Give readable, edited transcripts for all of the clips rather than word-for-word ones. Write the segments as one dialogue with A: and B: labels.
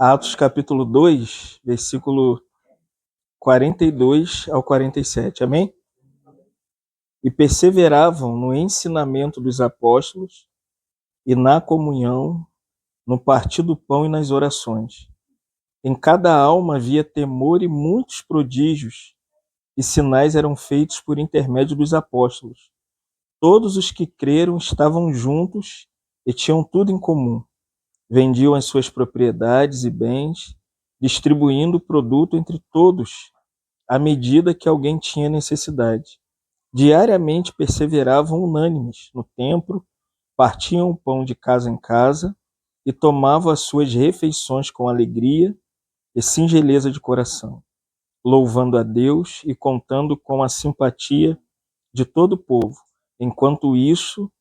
A: Atos capítulo 2, versículo 42 ao 47, amém? E perseveravam no ensinamento dos apóstolos e na comunhão, no partir do pão e nas orações. Em cada alma havia temor e muitos prodígios e sinais eram feitos por intermédio dos apóstolos. Todos os que creram estavam juntos e tinham tudo em comum. Vendiam as suas propriedades e bens, distribuindo o produto entre todos, à medida que alguém tinha necessidade. Diariamente perseveravam unânimes no templo, partiam o pão de casa em casa e tomavam as suas refeições com alegria e singeleza de coração, louvando a Deus e contando com a simpatia de todo o povo. Enquanto isso,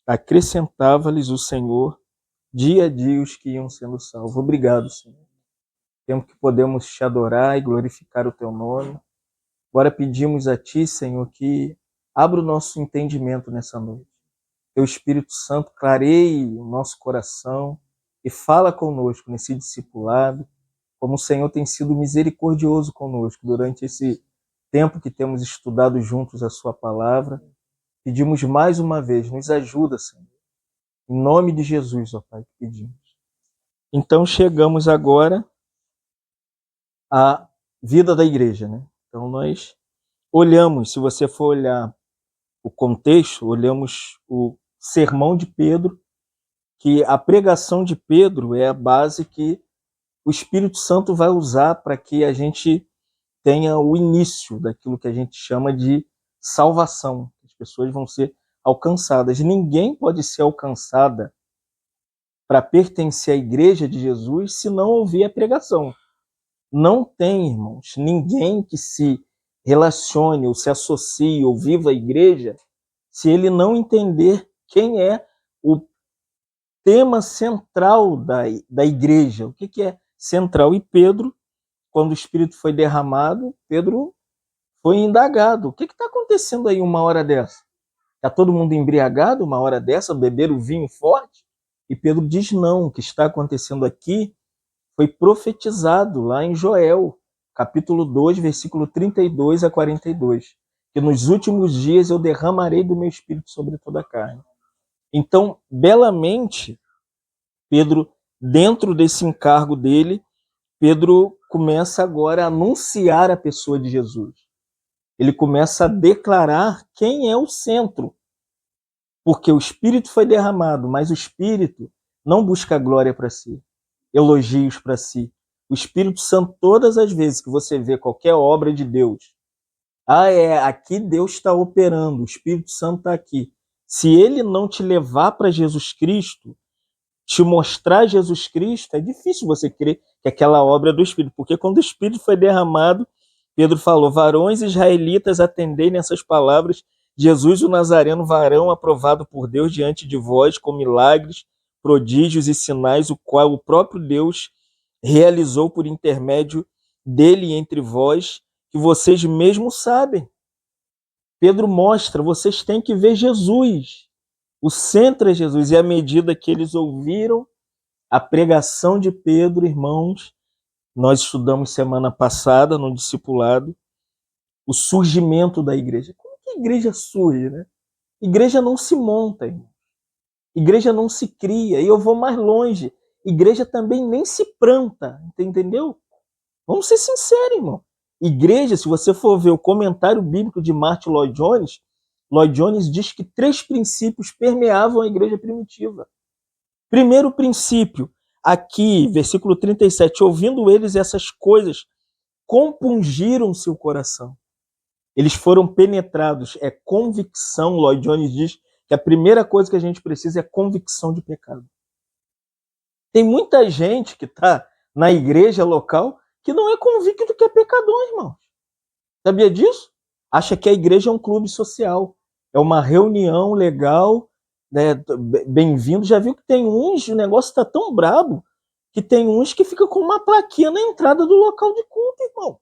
A: acrescentava-lhes o Senhor dia a dia os que iam sendo salvos. Obrigado, Senhor. Tempo que podemos te adorar e glorificar o teu nome. Agora pedimos a ti, Senhor, que abra o nosso entendimento nessa noite. Teu Espírito Santo clareie o nosso coração e fala conosco nesse discipulado, como o Senhor tem sido misericordioso conosco durante esse tempo que temos estudado juntos a sua palavra. Pedimos mais uma vez, nos ajuda, Senhor. Em nome de Jesus, ó Pai, que pedimos. Então chegamos agora à vida da igreja, né? Então nós olhamos, se você for olhar o contexto, olhamos o sermão de Pedro, que a pregação de Pedro é a base que o Espírito Santo vai usar para que a gente tenha o início daquilo que a gente chama de salvação. As pessoas vão ser alcançadas. Ninguém pode ser alcançada para pertencer à igreja de Jesus se não ouvir a pregação. Não tem, irmãos, ninguém que se relacione ou se associe ou viva a igreja se ele não entender quem é o tema central da igreja. O que é central? E Pedro, quando o Espírito foi derramado, Pedro foi indagado. O que está acontecendo aí uma hora dessa? Está todo mundo embriagado uma hora dessa, beberam vinho forte? E Pedro diz não, o que está acontecendo aqui foi profetizado lá em Joel, capítulo 2, versículo 32 a 42, que nos últimos dias eu derramarei do meu Espírito sobre toda a carne. Então, belamente, Pedro, dentro desse encargo dele, Pedro começa agora a anunciar a pessoa de Jesus. Ele começa a declarar quem é o centro, porque o Espírito foi derramado, mas o Espírito não busca glória para si, elogios para si. O Espírito Santo, todas as vezes que você vê qualquer obra de Deus, aqui Deus está operando, o Espírito Santo está aqui. Se ele não te levar para Jesus Cristo, te mostrar Jesus Cristo, é difícil você crer que aquela obra é do Espírito, porque quando o Espírito foi derramado, Pedro falou, varões israelitas, atendei nessas palavras, Jesus o Nazareno, varão aprovado por Deus diante de vós, com milagres, prodígios e sinais, o qual o próprio Deus realizou por intermédio dele entre vós, que vocês mesmos sabem. Pedro mostra, vocês têm que ver Jesus. O centro é Jesus. E à medida que eles ouviram a pregação de Pedro, irmãos, nós estudamos semana passada no discipulado, o surgimento da igreja. Como que a igreja surge, né? Igreja não se monta, irmão. Igreja não se cria. E eu vou mais longe. Igreja também nem se planta, entendeu? Vamos ser sinceros, irmão. Igreja, se você for ver o comentário bíblico de Martin Lloyd Jones diz que 3 princípios permeavam a igreja primitiva. Primeiro princípio, aqui, versículo 37, ouvindo eles essas coisas, compungiram seu coração. Eles foram penetrados, é convicção. Lloyd Jones diz que a primeira coisa que a gente precisa é convicção de pecado. Tem muita gente que está na igreja local que não é convicto que é pecador, irmão. Sabia disso? Acha que a igreja é um clube social, é uma reunião legal, né? Bem-vindo. Já viu que tem uns, o negócio está tão brabo, que tem uns que ficam com uma plaquinha na entrada do local de culto, irmão.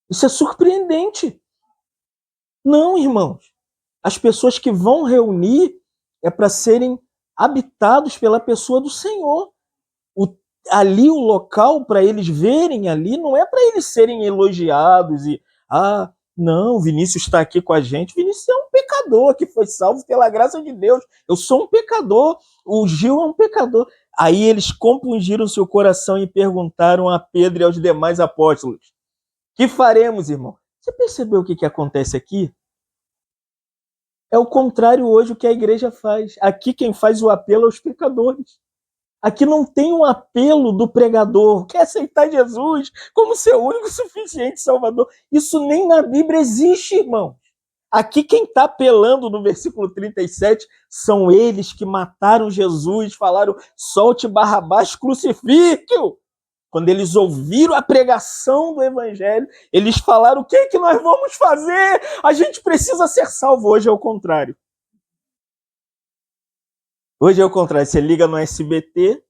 A: Isso é surpreendente. Não, irmãos. As pessoas que vão reunir é para serem habitados pela pessoa do Senhor. O ali o local para eles verem ali não é para eles serem elogiados e não, Vinícius está aqui com a gente. Vinícius é um pecador que foi salvo pela graça de Deus. Eu sou um pecador, o Gil é um pecador. Aí eles compungiram seu coração e perguntaram a Pedro e aos demais apóstolos: que faremos, irmão? Você percebeu o que acontece aqui? É o contrário hoje o que a igreja faz. Aqui quem faz o apelo aos pecadores. Aqui não tem um apelo do pregador, quer aceitar Jesus como seu único e suficiente Salvador. Isso nem na Bíblia existe, irmão. Aqui quem está apelando no versículo 37 são eles que mataram Jesus, falaram, solte Barrabás, crucifique-o. Quando eles ouviram a pregação do evangelho, eles falaram, o que é que nós vamos fazer? A gente precisa ser salvo. Hoje é o contrário. Hoje é o contrário. Você liga no SBT,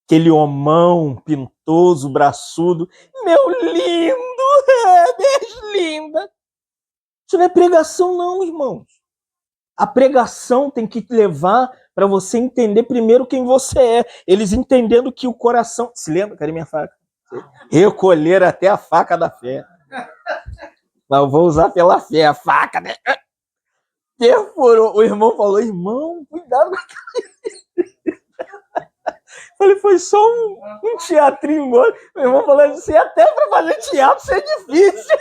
A: aquele homão pintoso, braçudo. Meu lindo, linda. Isso não é pregação não, irmãos. A pregação tem que te levar para você entender primeiro quem você é. Eles entendendo que o coração... Se lembra? Cadê minha faca? Recolher até a faca da fé. Mas eu vou usar pela fé a faca, né? Perfurou. O irmão falou, irmão, cuidado com aquilo. Falei, foi só um teatrinho. O irmão falou assim, até para fazer teatro isso é difícil.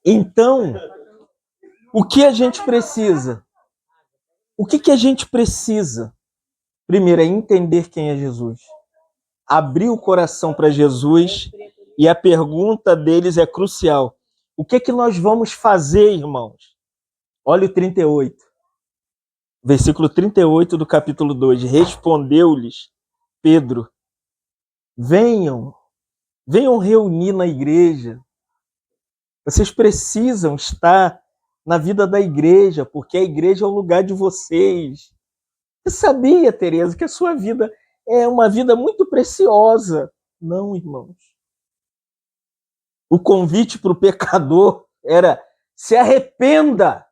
A: Então, o que a gente precisa? O que a gente precisa? Primeiro, é entender quem é Jesus. Abrir o coração para Jesus e a pergunta deles é crucial. O que nós vamos fazer, irmãos? Olha o 38. Versículo 38 do capítulo 2. Respondeu-lhes Pedro, venham reunir na igreja. Vocês precisam estar na vida da igreja, porque a igreja é o lugar de vocês. Você sabia, Tereza, que a sua vida é uma vida muito preciosa? Não, irmãos. O convite para o pecador era: se arrependa.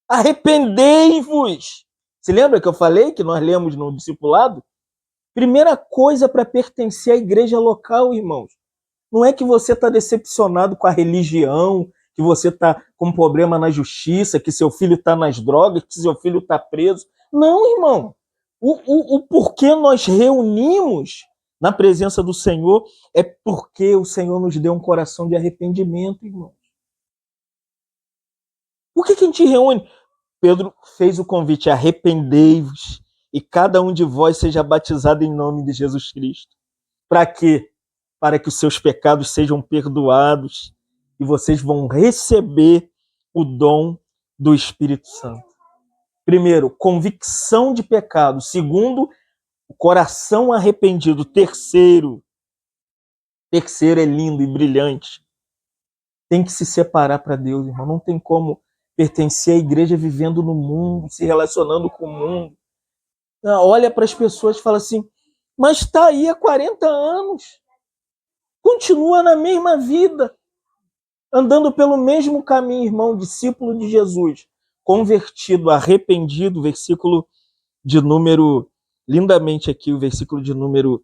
A: Arrependei-vos. Se lembra que eu falei que nós lemos no discipulado? Primeira coisa para pertencer à igreja local, irmãos. Não é que você está decepcionado com a religião, que você está com problema na justiça, que seu filho está nas drogas, que seu filho está preso. Não, irmão. O porquê nós reunimos na presença do Senhor é porque o Senhor nos deu um coração de arrependimento, irmão. Por que a gente reúne? Pedro fez o convite, arrependei-vos e cada um de vós seja batizado em nome de Jesus Cristo. Para quê? Para que os seus pecados sejam perdoados e vocês vão receber o dom do Espírito Santo. Primeiro, convicção de pecado. Segundo, o coração arrependido. Terceiro é lindo e brilhante. Tem que se separar para Deus, irmão. Não tem como pertencer à igreja vivendo no mundo, se relacionando com o mundo. Olha para as pessoas e fala assim, mas está aí há 40 anos. Continua na mesma vida, andando pelo mesmo caminho, irmão, discípulo de Jesus, convertido, arrependido, versículo de número, lindamente aqui, o versículo de número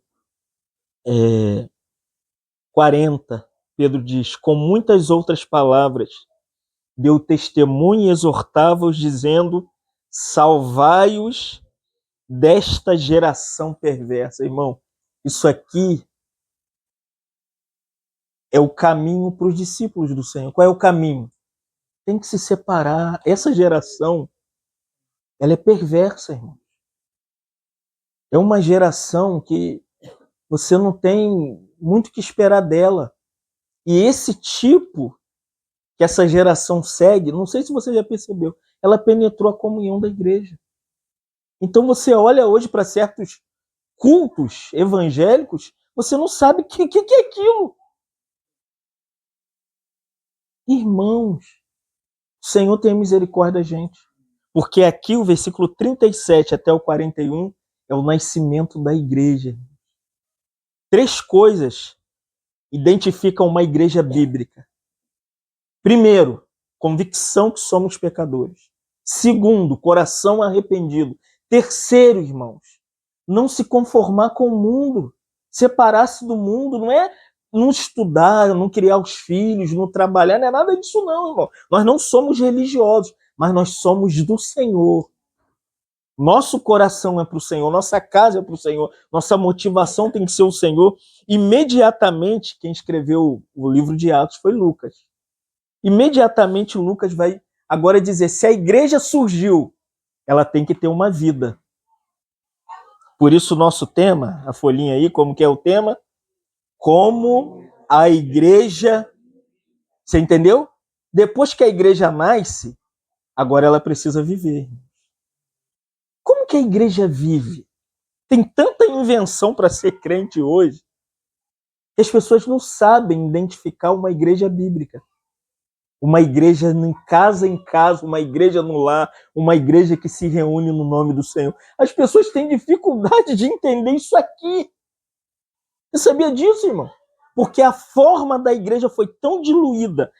A: 40, Pedro diz, com muitas outras palavras, deu testemunho e exortava-os, dizendo, salvai-os desta geração perversa. Irmão, isso aqui é o caminho para os discípulos do Senhor. Qual é o caminho? Tem que se separar. Essa geração, ela é perversa, irmão. É uma geração que você não tem muito que esperar dela. E esse tipo que essa geração segue, não sei se você já percebeu, ela penetrou a comunhão da igreja. Então você olha hoje para certos cultos evangélicos, você não sabe o que é aquilo. Irmãos, o Senhor tem misericórdia da gente. Porque aqui o versículo 37 até o 41 é o nascimento da igreja. 3 coisas identificam uma igreja bíblica. Primeiro, convicção que somos pecadores. Segundo, coração arrependido. Terceiro, irmãos, não se conformar com o mundo. Separar-se do mundo não é não estudar, não criar os filhos, não trabalhar, não é nada disso não, irmão. Nós não somos religiosos, mas nós somos do Senhor. Nosso coração é para o Senhor, nossa casa é para o Senhor, nossa motivação tem que ser o Senhor. Imediatamente, quem escreveu o livro de Atos foi Lucas. Imediatamente, Lucas vai agora dizer, se a igreja surgiu, ela tem que ter uma vida. Por isso, o nosso tema, a folhinha aí, como que é o tema? Como a igreja... Você entendeu? Depois que a igreja nasce, agora ela precisa viver. Como que a igreja vive? Tem tanta invenção para ser crente hoje que as pessoas não sabem identificar uma igreja bíblica. Uma igreja em casa, uma igreja no lar, uma igreja que se reúne no nome do Senhor. As pessoas têm dificuldade de entender isso aqui. Você sabia disso, irmão? Porque a forma da igreja foi tão diluída,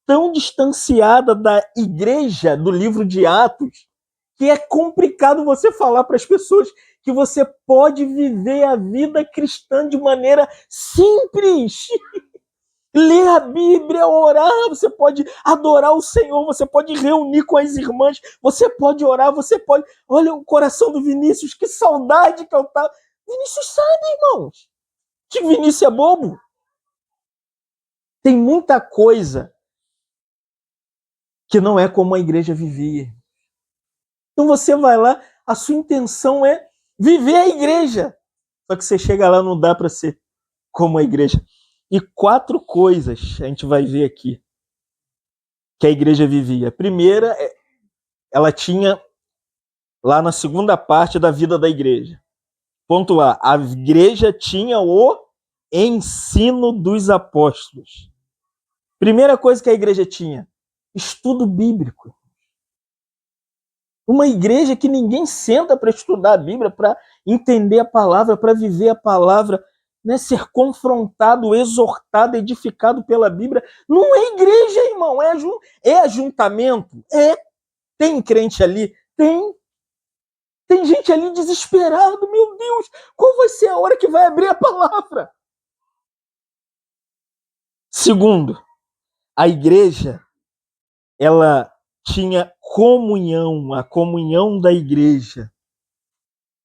A: tão distanciada da igreja do livro de Atos, que é complicado você falar para as pessoas que você pode viver a vida cristã de maneira simples. Ler a Bíblia, orar, você pode adorar o Senhor, você pode reunir com as irmãs, você pode orar, você pode... Olha o coração do Vinícius, que saudade que eu tava... Vinícius sabe, irmãos, que Vinícius é bobo. Tem muita coisa que não é como a igreja vivia. Então você vai lá, a sua intenção é viver a igreja. Só que você chega lá, não dá para ser como a igreja. E 4 coisas a gente vai ver aqui que a igreja vivia. A primeira, ela tinha lá na segunda parte da vida da igreja. Ponto A, a igreja tinha o ensino dos apóstolos. Primeira coisa que a igreja tinha, estudo bíblico. Uma igreja que ninguém senta para estudar a Bíblia, para entender a palavra, para viver a palavra, né? Ser confrontado, exortado, edificado pela Bíblia. Não é igreja, irmão, é ajuntamento. Tem crente ali? Tem. Tem gente ali desesperado, meu Deus, qual vai ser a hora que vai abrir a palavra? Segundo, a igreja, ela tinha comunhão, a comunhão da igreja.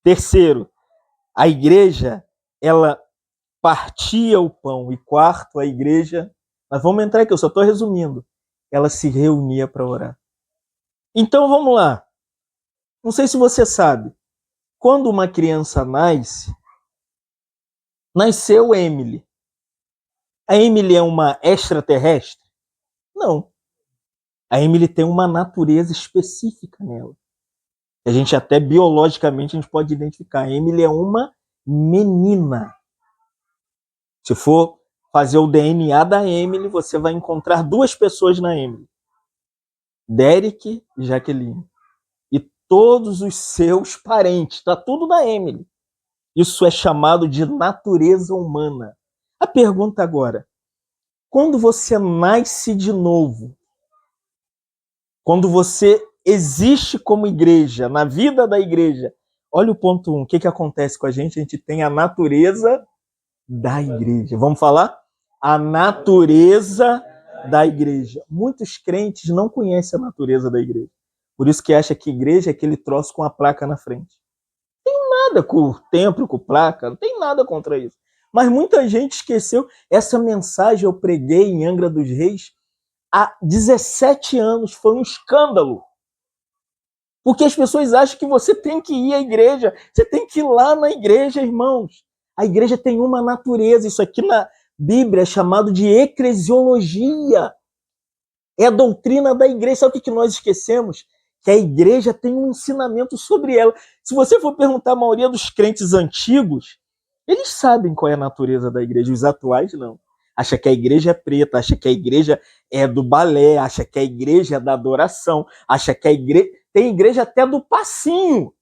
A: Terceiro, a igreja, ela partia o pão. E quarto, a igreja, mas vamos entrar aqui, eu só estou resumindo, ela se reunia para orar. Então vamos lá. Não sei se você sabe, quando uma criança nasce, nasceu Emily. A Emily é uma extraterrestre? Não. A Emily tem uma natureza específica nela. A gente até biologicamente a gente pode identificar. A Emily é uma menina. Se for fazer o DNA da Emily, você vai encontrar 2 pessoas na Emily. Derek e Jaqueline. E todos os seus parentes. Está tudo na Emily. Isso é chamado de natureza humana. A pergunta agora, quando você nasce de novo, quando você existe como igreja, na vida da igreja, olha o ponto 1, o que acontece com a gente? A gente tem a natureza da igreja. Vamos falar? A natureza da igreja. Muitos crentes não conhecem a natureza da igreja. Por isso que acha que igreja é aquele troço com a placa na frente. Não tem nada com o templo, com placa, não tem nada contra isso. Mas muita gente esqueceu. Essa mensagem eu preguei em Angra dos Reis há 17 anos. Foi um escândalo. Porque as pessoas acham que você tem que ir à igreja. Você tem que ir lá na igreja, irmãos. A igreja tem uma natureza. Isso aqui na Bíblia é chamado de eclesiologia. É a doutrina da igreja. Sabe o que nós esquecemos? Que a igreja tem um ensinamento sobre ela. Se você for perguntar a maioria dos crentes antigos, eles sabem qual é a natureza da igreja. Os atuais, não. Acha que a igreja é preta, acha que a igreja é do balé, acha que a igreja é da adoração, acha que a igreja... Tem igreja até do passinho.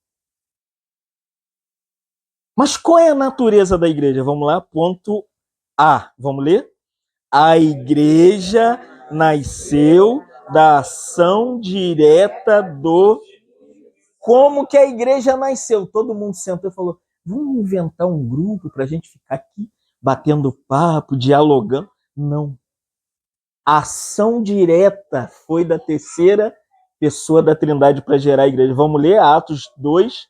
A: Mas qual é a natureza da igreja? Vamos lá, ponto A. Vamos ler? A igreja nasceu da ação direta do... como que a igreja nasceu? Todo mundo sentou e falou, vamos inventar um grupo para a gente ficar aqui batendo papo, dialogando. Não. A ação direta foi da terceira pessoa da Trindade para gerar a igreja. Vamos ler Atos 2,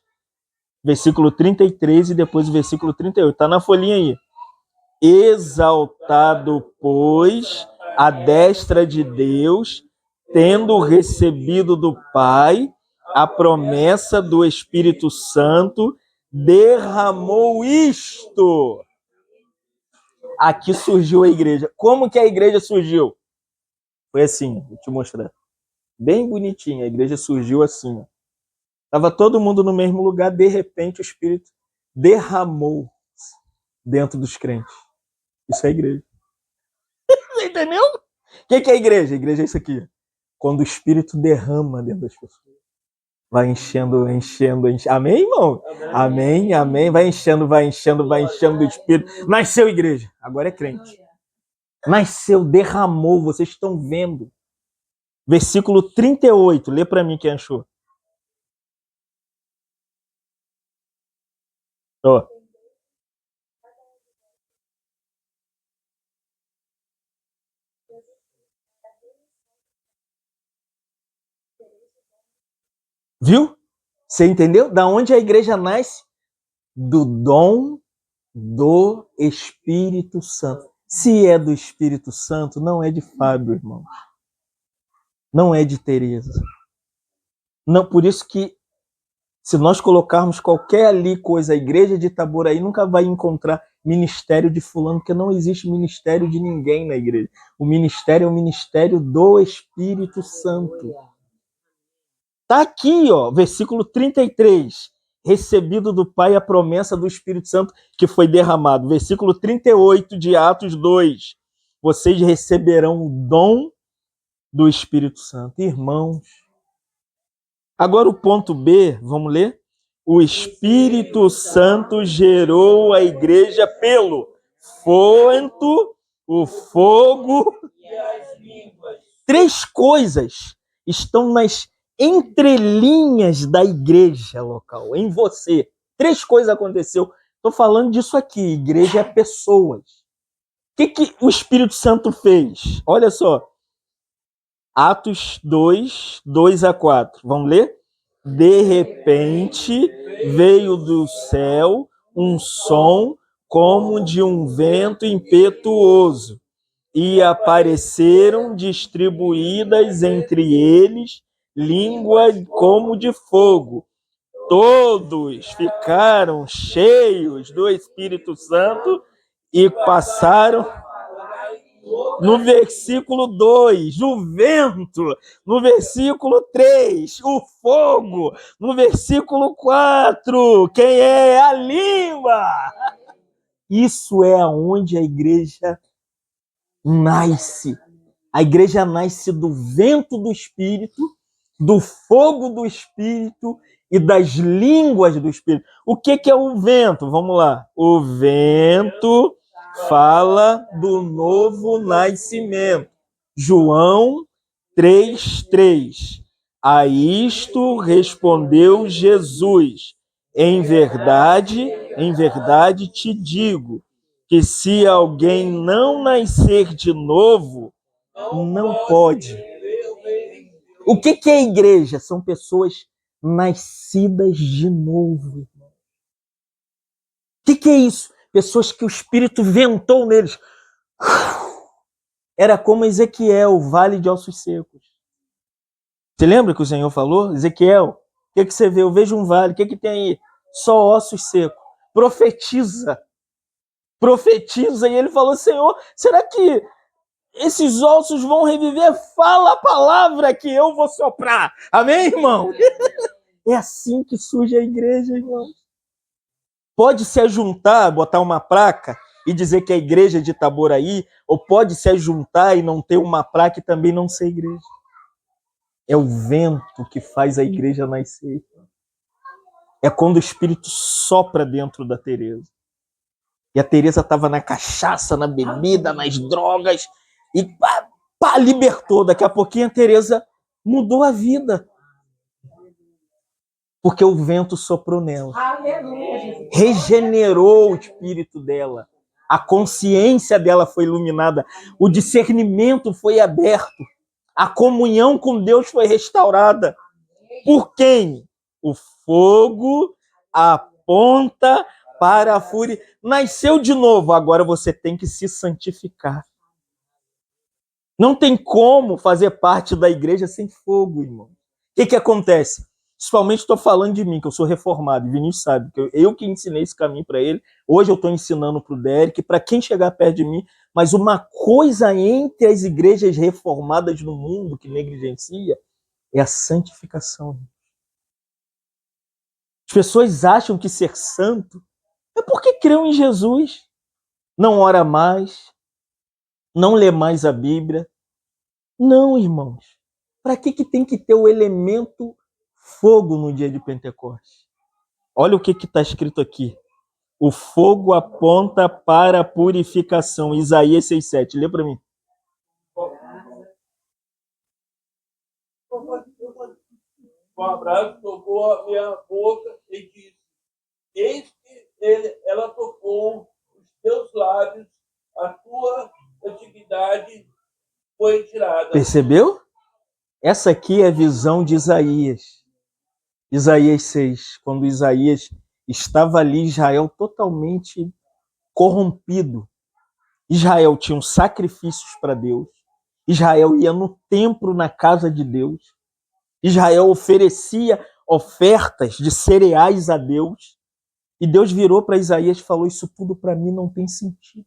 A: versículo 33 e depois o versículo 38. Está na folhinha aí. Exaltado, pois, à destra de Deus, tendo recebido do Pai a promessa do Espírito Santo, derramou isto. Aqui surgiu a igreja. Como que a igreja surgiu? Foi assim, vou te mostrar. Bem bonitinho, a igreja surgiu assim. Estava todo mundo no mesmo lugar, de repente o Espírito derramou dentro dos crentes. Isso é a igreja. Você entendeu? O que é a igreja? A igreja é isso aqui. Quando o Espírito derrama dentro das pessoas. Vai enchendo, enchendo, enchendo. Amém, irmão? Amém, amém. Vai enchendo, vai enchendo, vai enchendo do Espírito. Nasceu igreja. Agora é crente. Nasceu, derramou. Vocês estão vendo. Versículo 38. Lê para mim quem achou. Ó. Viu? Você entendeu? Da onde a igreja nasce? Do dom do Espírito Santo. Se é do Espírito Santo, não é de Fábio, irmão. Não é de Teresa. Não, por isso que se nós colocarmos qualquer ali coisa, a igreja de Itaboraí nunca vai encontrar ministério de fulano, porque não existe ministério de ninguém na igreja. O ministério é o ministério do Espírito Santo. Tá aqui, ó, versículo 33. Recebido do Pai a promessa do Espírito Santo que foi derramado. Versículo 38 de Atos 2. Vocês receberão o dom do Espírito Santo. Irmãos. Agora o ponto B, vamos ler? O Espírito Santo gerou a igreja pelo vento, o fogo e as línguas. Três coisas estão nas entrelinhas da igreja local, em você. Três coisas aconteceu. Estou falando disso aqui. Igreja é pessoas. O que o Espírito Santo fez? Olha só. Atos 2, 2 a 4. Vamos ler? De repente veio do céu um som como de um vento impetuoso, e apareceram distribuídas entre eles línguas como de fogo. Todos ficaram cheios do Espírito Santo e passaram. No versículo 2, o vento. No versículo 3, o fogo. No versículo 4, quem é? A língua. Isso é aonde a igreja nasce. A igreja nasce do vento do Espírito, do fogo do Espírito e das línguas do Espírito. O que é o vento? Vamos lá. O vento fala do novo nascimento. João 3:3. A isto respondeu Jesus: em verdade te digo, que se alguém não nascer de novo, não pode. O que é a igreja? São pessoas nascidas de novo. O que é isso? Pessoas que o Espírito ventou neles. Era como Ezequiel, o vale de ossos secos. Você lembra que o Senhor falou? Ezequiel, o que você vê? Eu vejo um vale. O que tem aí? Só ossos secos. Profetiza. Profetiza. E ele falou, Senhor, será que esses ossos vão reviver? Fala a palavra que eu vou soprar. Amém, irmão? É assim que surge a igreja, irmão. Pode se ajuntar, botar uma placa e dizer que é a igreja de Itaboraí, ou pode se ajuntar e não ter uma placa e também não ser igreja. É o vento que faz a igreja nascer. É quando o Espírito sopra dentro da Teresa. E a Teresa estava na cachaça, na bebida, nas drogas, e pá, libertou. Daqui a pouquinho a Teresa mudou a vida. porque o vento soprou nela.
B: Aleluia.
A: Regenerou o espírito dela. A consciência dela foi iluminada. O discernimento foi aberto. A comunhão com Deus foi restaurada. Por quem? O fogo aponta para a fúria. Nasceu de novo, agora você tem que se santificar. Não tem como fazer parte da igreja sem fogo, irmão. O que acontece? Principalmente estou falando de mim, que eu sou reformado. Vinícius sabe, que eu que ensinei esse caminho para ele. Hoje eu estou ensinando para o Derek, para quem chegar perto de mim. Mas uma coisa entre as igrejas reformadas no mundo que negligencia é a santificação. As pessoas acham que ser santo é porque creu em Jesus. Não ora mais, não lê mais a Bíblia. Não, irmãos. Para que tem que ter o elemento fogo no dia de Pentecostes? Olha o que está escrito aqui. O fogo aponta para a purificação. Isaías 6,7. Lê para mim.
C: O abraço tocou a minha boca e disse: eis que ela tocou os teus lábios, a tua antiguidade foi tirada.
A: Percebeu? Essa aqui é a visão de Isaías. Isaías 6, quando Isaías estava ali, Israel totalmente corrompido. Israel tinha sacrifícios para Deus. Israel ia no templo, na casa de Deus. Israel oferecia ofertas de cereais a Deus. E Deus virou para Isaías e falou: isso tudo para mim não tem sentido.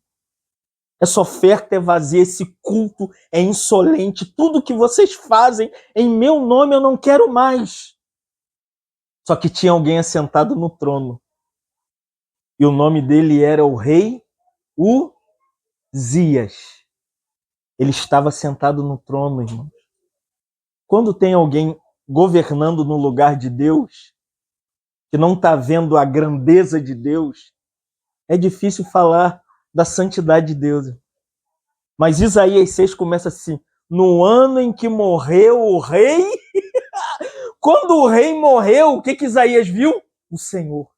A: Essa oferta é vazia, esse culto é insolente. Tudo que vocês fazem em meu nome eu não quero mais. Só que tinha alguém assentado no trono. E o nome dele era o rei Uzias. Ele estava sentado no trono, irmãos. Quando tem alguém governando no lugar de Deus, que não está vendo a grandeza de Deus, é difícil falar da santidade de Deus. Mas Isaías 6 começa assim: no ano em que morreu o rei, quando o rei morreu, o que Isaías viu? O Senhor,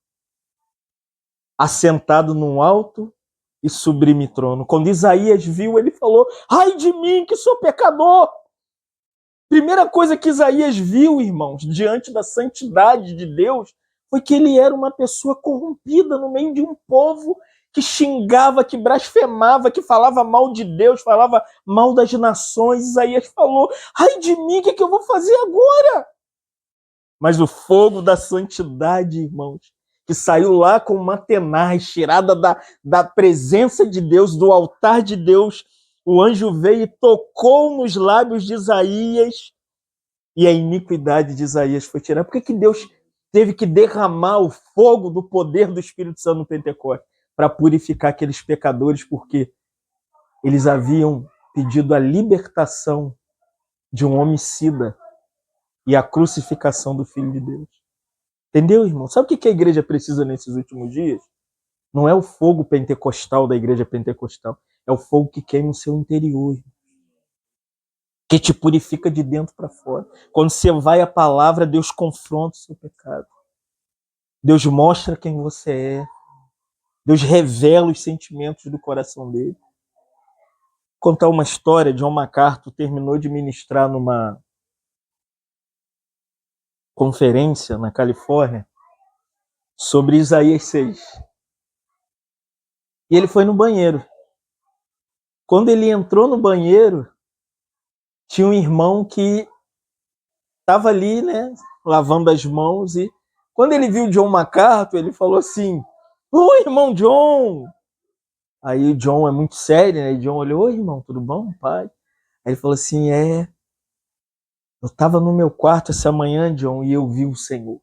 A: assentado num alto e sublime trono. Quando Isaías viu, ele falou: ai de mim, que sou pecador! Primeira coisa que Isaías viu, irmãos, diante da santidade de Deus, foi que ele era uma pessoa corrompida no meio de um povo que xingava, que blasfemava, que falava mal de Deus, falava mal das nações. Isaías falou: ai de mim, o que eu vou fazer agora? Mas o fogo da santidade, irmãos, que saiu lá com uma tenaz, tirada da presença de Deus, do altar de Deus, o anjo veio e tocou nos lábios de Isaías e a iniquidade de Isaías foi tirada. Por que Deus teve que derramar o fogo do poder do Espírito Santo no Pentecostes? Para purificar aqueles pecadores, porque eles haviam pedido a libertação de um homicida e a crucificação do Filho de Deus. Entendeu, irmão? Sabe o que a igreja precisa nesses últimos dias? Não é o fogo pentecostal da igreja pentecostal, é o fogo que queima o seu interior, que te purifica de dentro para fora. Quando você vai à palavra, Deus confronta o seu pecado. Deus mostra quem você é. Deus revela os sentimentos do coração dele. Vou contar uma história. John MacArthur terminou de ministrar numa conferência na Califórnia sobre Isaías 6. E ele foi no banheiro. Quando ele entrou no banheiro, tinha um irmão que estava ali, né, lavando as mãos, e quando ele viu John MacArthur, ele falou assim: oi, irmão John! Aí o John é muito sério, né? E John olhou: oi, irmão, tudo bom, pai? Aí ele falou assim: eu estava no meu quarto essa manhã, John, e eu vi o Senhor.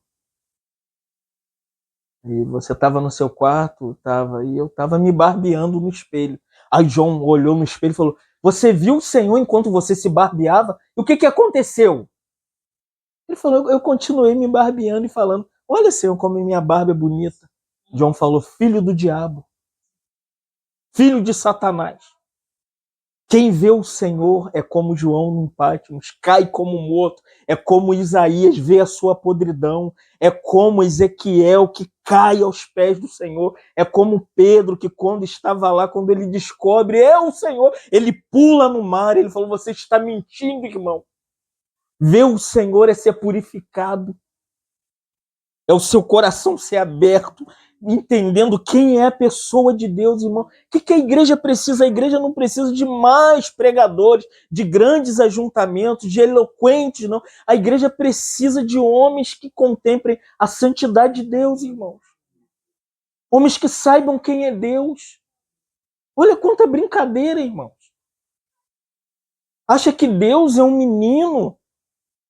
A: E você estava no seu quarto, e eu estava me barbeando no espelho. Aí John olhou no espelho e falou: você viu o Senhor enquanto você se barbeava? E o que aconteceu? Ele falou: eu continuei me barbeando e falando: olha, Senhor, como minha barba é bonita. John falou: filho do diabo. Filho de Satanás. Quem vê o Senhor é como João no Patmos, cai como morto. É como Isaías vê a sua podridão. É como Ezequiel que cai aos pés do Senhor. É como Pedro que quando estava lá, quando ele descobre, é o Senhor, ele pula no mar. Ele falou, você está mentindo, irmão. Ver o Senhor é ser purificado. É o seu coração ser aberto, entendendo quem é a pessoa de Deus, irmão. O que a igreja precisa? A igreja não precisa de mais pregadores, de grandes ajuntamentos, de eloquentes, não. A igreja precisa de homens que contemplem a santidade de Deus, irmãos. Homens que saibam quem é Deus. Olha quanta brincadeira, irmãos. Acha que Deus é um menino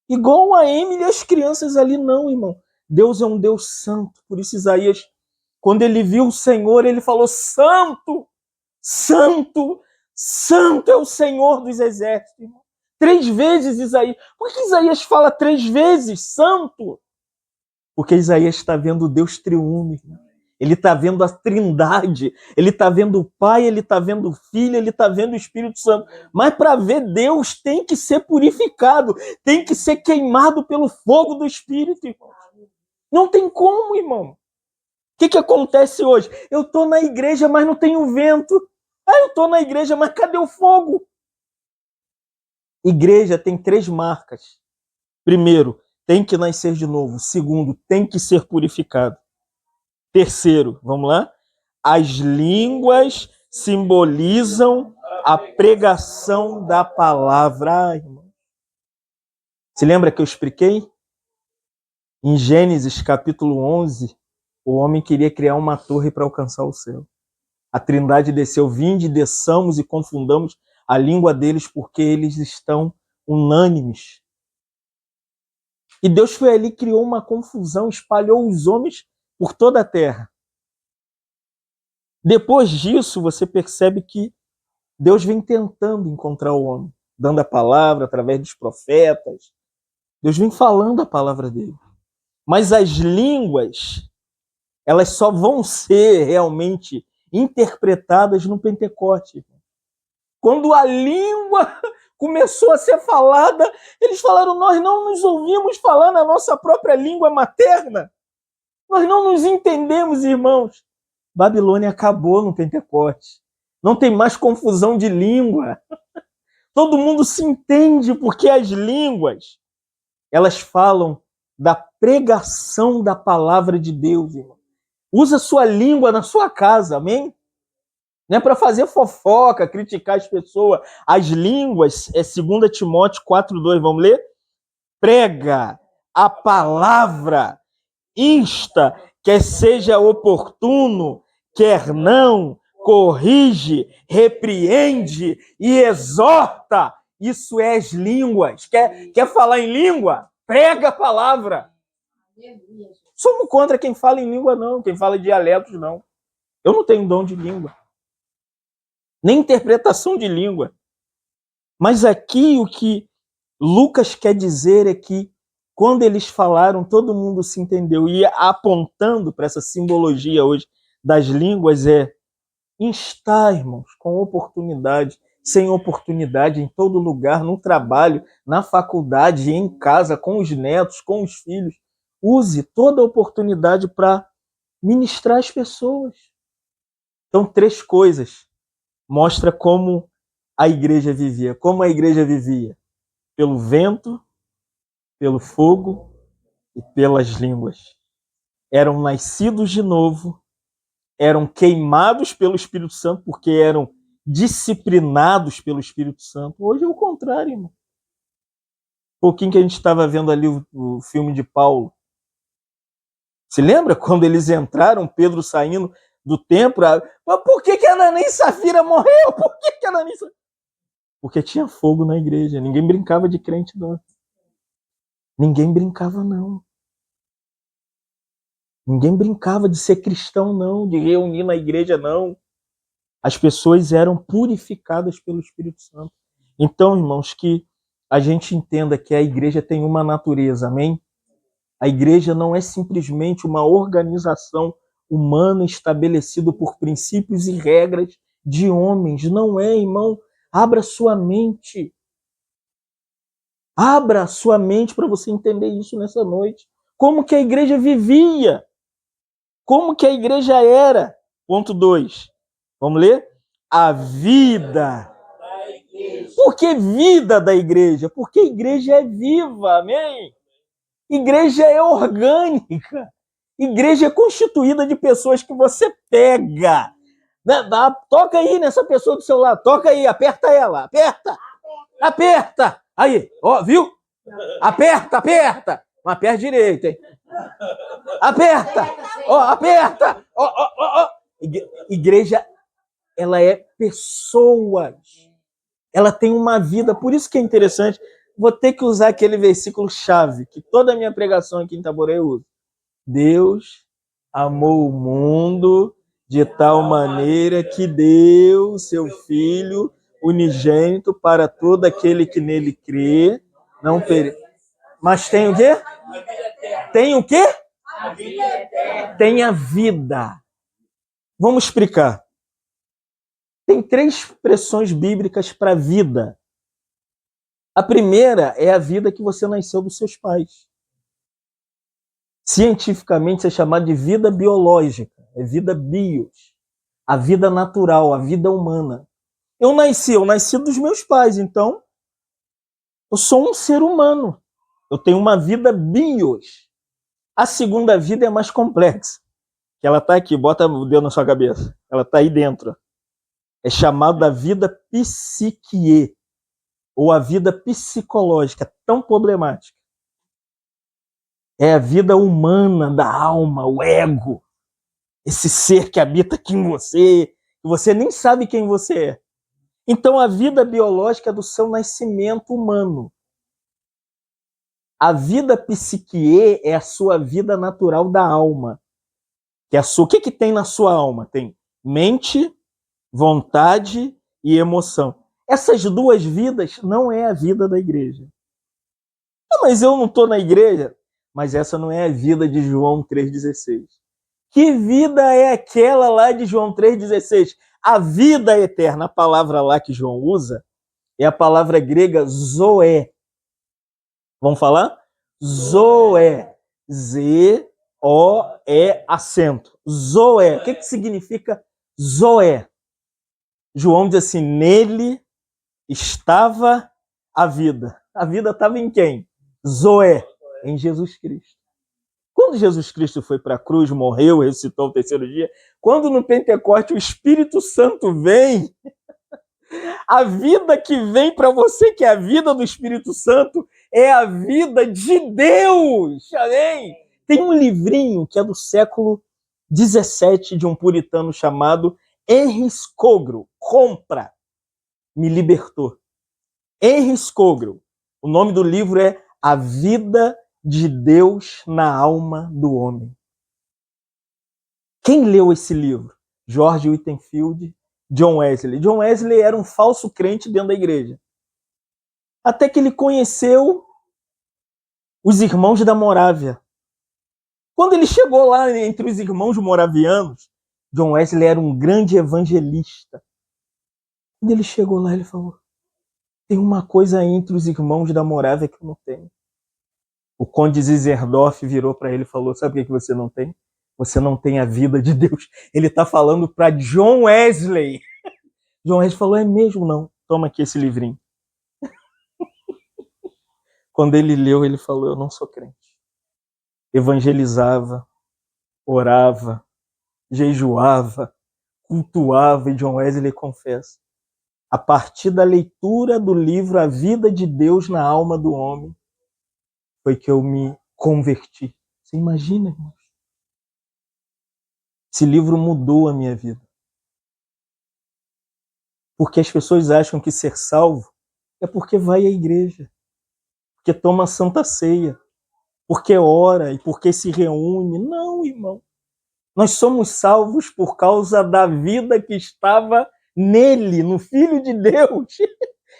A: igual a Emily e as crianças ali? Não, irmão. Deus é um Deus santo. Por isso Isaías, quando ele viu o Senhor, ele falou, santo, santo, santo é o Senhor dos exércitos. Irmão. 3 vezes Isaías. Por que Isaías fala 3 vezes santo? Porque Isaías está vendo Deus triuno, irmão. Ele está vendo a trindade, ele está vendo o Pai, ele está vendo o Filho, ele está vendo o Espírito Santo. Mas para ver Deus tem que ser purificado, tem que ser queimado pelo fogo do Espírito, irmão. Não tem como, irmão. O que acontece hoje? Eu estou na igreja, mas não tenho vento. Eu estou na igreja, mas cadê o fogo? Igreja tem 3 marcas. Primeiro, tem que nascer de novo. Segundo, tem que ser purificado. Terceiro, vamos lá? As línguas simbolizam a pregação da palavra. Irmão. Se lembra que eu expliquei? Em Gênesis capítulo 11, o homem queria criar uma torre para alcançar o céu. A Trindade desceu, vinde, desçamos e confundamos a língua deles porque eles estão unânimes. E Deus foi ali, criou uma confusão, espalhou os homens por toda a terra. Depois disso, você percebe que Deus vem tentando encontrar o homem, dando a palavra através dos profetas. Deus vem falando a palavra dele. Mas as línguas, elas só vão ser realmente interpretadas no Pentecoste. Quando a língua começou a ser falada, eles falaram, nós não nos ouvimos falar na nossa própria língua materna. Nós não nos entendemos, irmãos. Babilônia acabou no Pentecoste. Não tem mais confusão de língua. Todo mundo se entende porque as línguas, elas falam da pregação da palavra de Deus, irmão. Usa sua língua na sua casa, amém? Não é para fazer fofoca, criticar as pessoas. As línguas, é 2 Timóteo 4:2, vamos ler? Prega a palavra, insta, quer seja oportuno, quer não, corrige, repreende e exorta. Isso é as línguas. Quer falar em língua? Prega a palavra. Somos contra quem fala em língua, não. Quem fala em dialetos, não. Eu não tenho dom de língua. Nem interpretação de língua. Mas aqui o que Lucas quer dizer é que quando eles falaram, todo mundo se entendeu. E apontando para essa simbologia hoje das línguas é instar, irmãos, com oportunidade, sem oportunidade, em todo lugar, no trabalho, na faculdade, em casa, com os netos, com os filhos. Use toda a oportunidade para ministrar as pessoas. Então, 3 coisas. Mostra como a igreja vivia. Como a igreja vivia? Pelo vento, pelo fogo e pelas línguas. Eram nascidos de novo, eram queimados pelo Espírito Santo, porque eram disciplinados pelo Espírito Santo. Hoje é o contrário, irmão. Um pouquinho que a gente estava vendo ali o filme de Paulo. Se lembra quando eles entraram, Pedro saindo do templo? Mas por que Ananias e Safira morreu? Por que Ananias e Safira? Porque tinha fogo na igreja. Ninguém brincava de crente, não. Ninguém brincava, não. Ninguém brincava de ser cristão, não. De reunir na igreja, não. As pessoas eram purificadas pelo Espírito Santo. Então, irmãos, que a gente entenda que a igreja tem uma natureza, amém? A igreja não é simplesmente uma organização humana estabelecida por princípios e regras de homens. Não é, irmão. Abra sua mente. Abra sua mente para você entender isso nessa noite. Como que a igreja vivia? Como que a igreja era? Ponto 2. Vamos ler? A vida. Por que vida da igreja? Porque a igreja é viva, amém? Igreja é orgânica. Igreja é constituída de pessoas que você pega. Toca aí nessa pessoa do seu lado. Toca aí, aperta ela. Aperta. Aperta. Aí, ó, viu? Aperta, aperta. Mas aperta direito, hein? Aperta. Ó, aperta. Ó, ó, ó, ó. Igreja, ela é pessoas. Ela tem uma vida. Por isso que é interessante. Vou ter que usar aquele versículo-chave que toda a minha pregação aqui em Itaboré eu uso. Deus amou o mundo de tal maneira que deu o seu Filho unigênito para todo aquele que nele crê, não pereça. Mas tem o quê? Tem o quê? Tem a vida. Vamos explicar. Tem 3 expressões bíblicas para vida. A primeira é a vida que você nasceu dos seus pais. Cientificamente é chamado de vida biológica, é vida bios, a vida natural, a vida humana. Eu nasci dos meus pais, então eu sou um ser humano. Eu tenho uma vida bios. A segunda vida é mais complexa, que ela está aqui, bota o dedo na sua cabeça, ela está aí dentro. É chamada da vida psique, ou a vida psicológica, tão problemática. É a vida humana da alma, o ego. Esse ser que habita aqui em você, que você nem sabe quem você é. Então, a vida biológica é do seu nascimento humano. A vida psique é a sua vida natural da alma. Que é a sua... O que tem na sua alma? Tem mente, vontade e emoção. Essas 2 vidas não é a vida da igreja. Mas eu não estou na igreja. Mas essa não é a vida de João 3,16. Que vida é aquela lá de João 3,16? A vida eterna, a palavra lá que João usa, é a palavra grega zoé. Vamos falar? Zoé. Z-O-E, acento. Zoé. O que significa zoé? João diz assim, nele estava a vida. A vida estava em quem? Zoé. Em Jesus Cristo. Quando Jesus Cristo foi para a cruz, morreu, ressuscitou ao 3º dia, quando no Pentecoste o Espírito Santo vem, a vida que vem para você, que é a vida do Espírito Santo, é a vida de Deus. Amém? Tem um livrinho que é do século 17 de um puritano chamado Henry Scogro, Compra, me libertou. Henry Scogro. O nome do livro é A Vida de Deus na Alma do Homem. Quem leu esse livro? George Whitefield, John Wesley. John Wesley era um falso crente dentro da igreja. Até que ele conheceu os irmãos da Morávia. Quando ele chegou lá entre os irmãos moravianos, John Wesley era um grande evangelista. Quando ele chegou lá, ele falou, tem uma coisa entre os irmãos da Morávia que eu não tenho. O conde Zinzendorf virou para ele e falou, sabe o que você não tem? Você não tem a vida de Deus. Ele está falando para John Wesley. John Wesley falou, é mesmo não? Toma aqui esse livrinho. Quando ele leu, ele falou, eu não sou crente. Evangelizava, orava, jejuava, cultuava, e John Wesley confessa. A partir da leitura do livro A Vida de Deus na Alma do Homem, foi que eu me converti. Você imagina, irmãos? Esse livro mudou a minha vida. Porque as pessoas acham que ser salvo é porque vai à igreja, porque toma a Santa Ceia, porque ora e porque se reúne. Não, irmão. Nós somos salvos por causa da vida que estava nele, no Filho de Deus.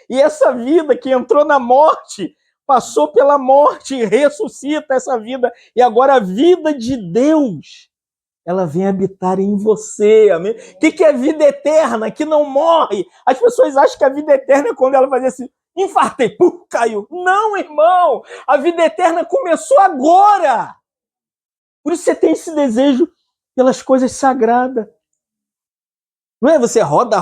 A: E essa vida que entrou na morte, passou pela morte e ressuscita essa vida. E agora a vida de Deus ela vem habitar em você. Amém? O que é vida eterna? Que não morre. As pessoas acham que a vida eterna é quando ela fazia assim, infartei, caiu. Não, irmão. A vida eterna começou agora. Por isso você tem esse desejo pelas coisas sagradas. Não é? Você roda.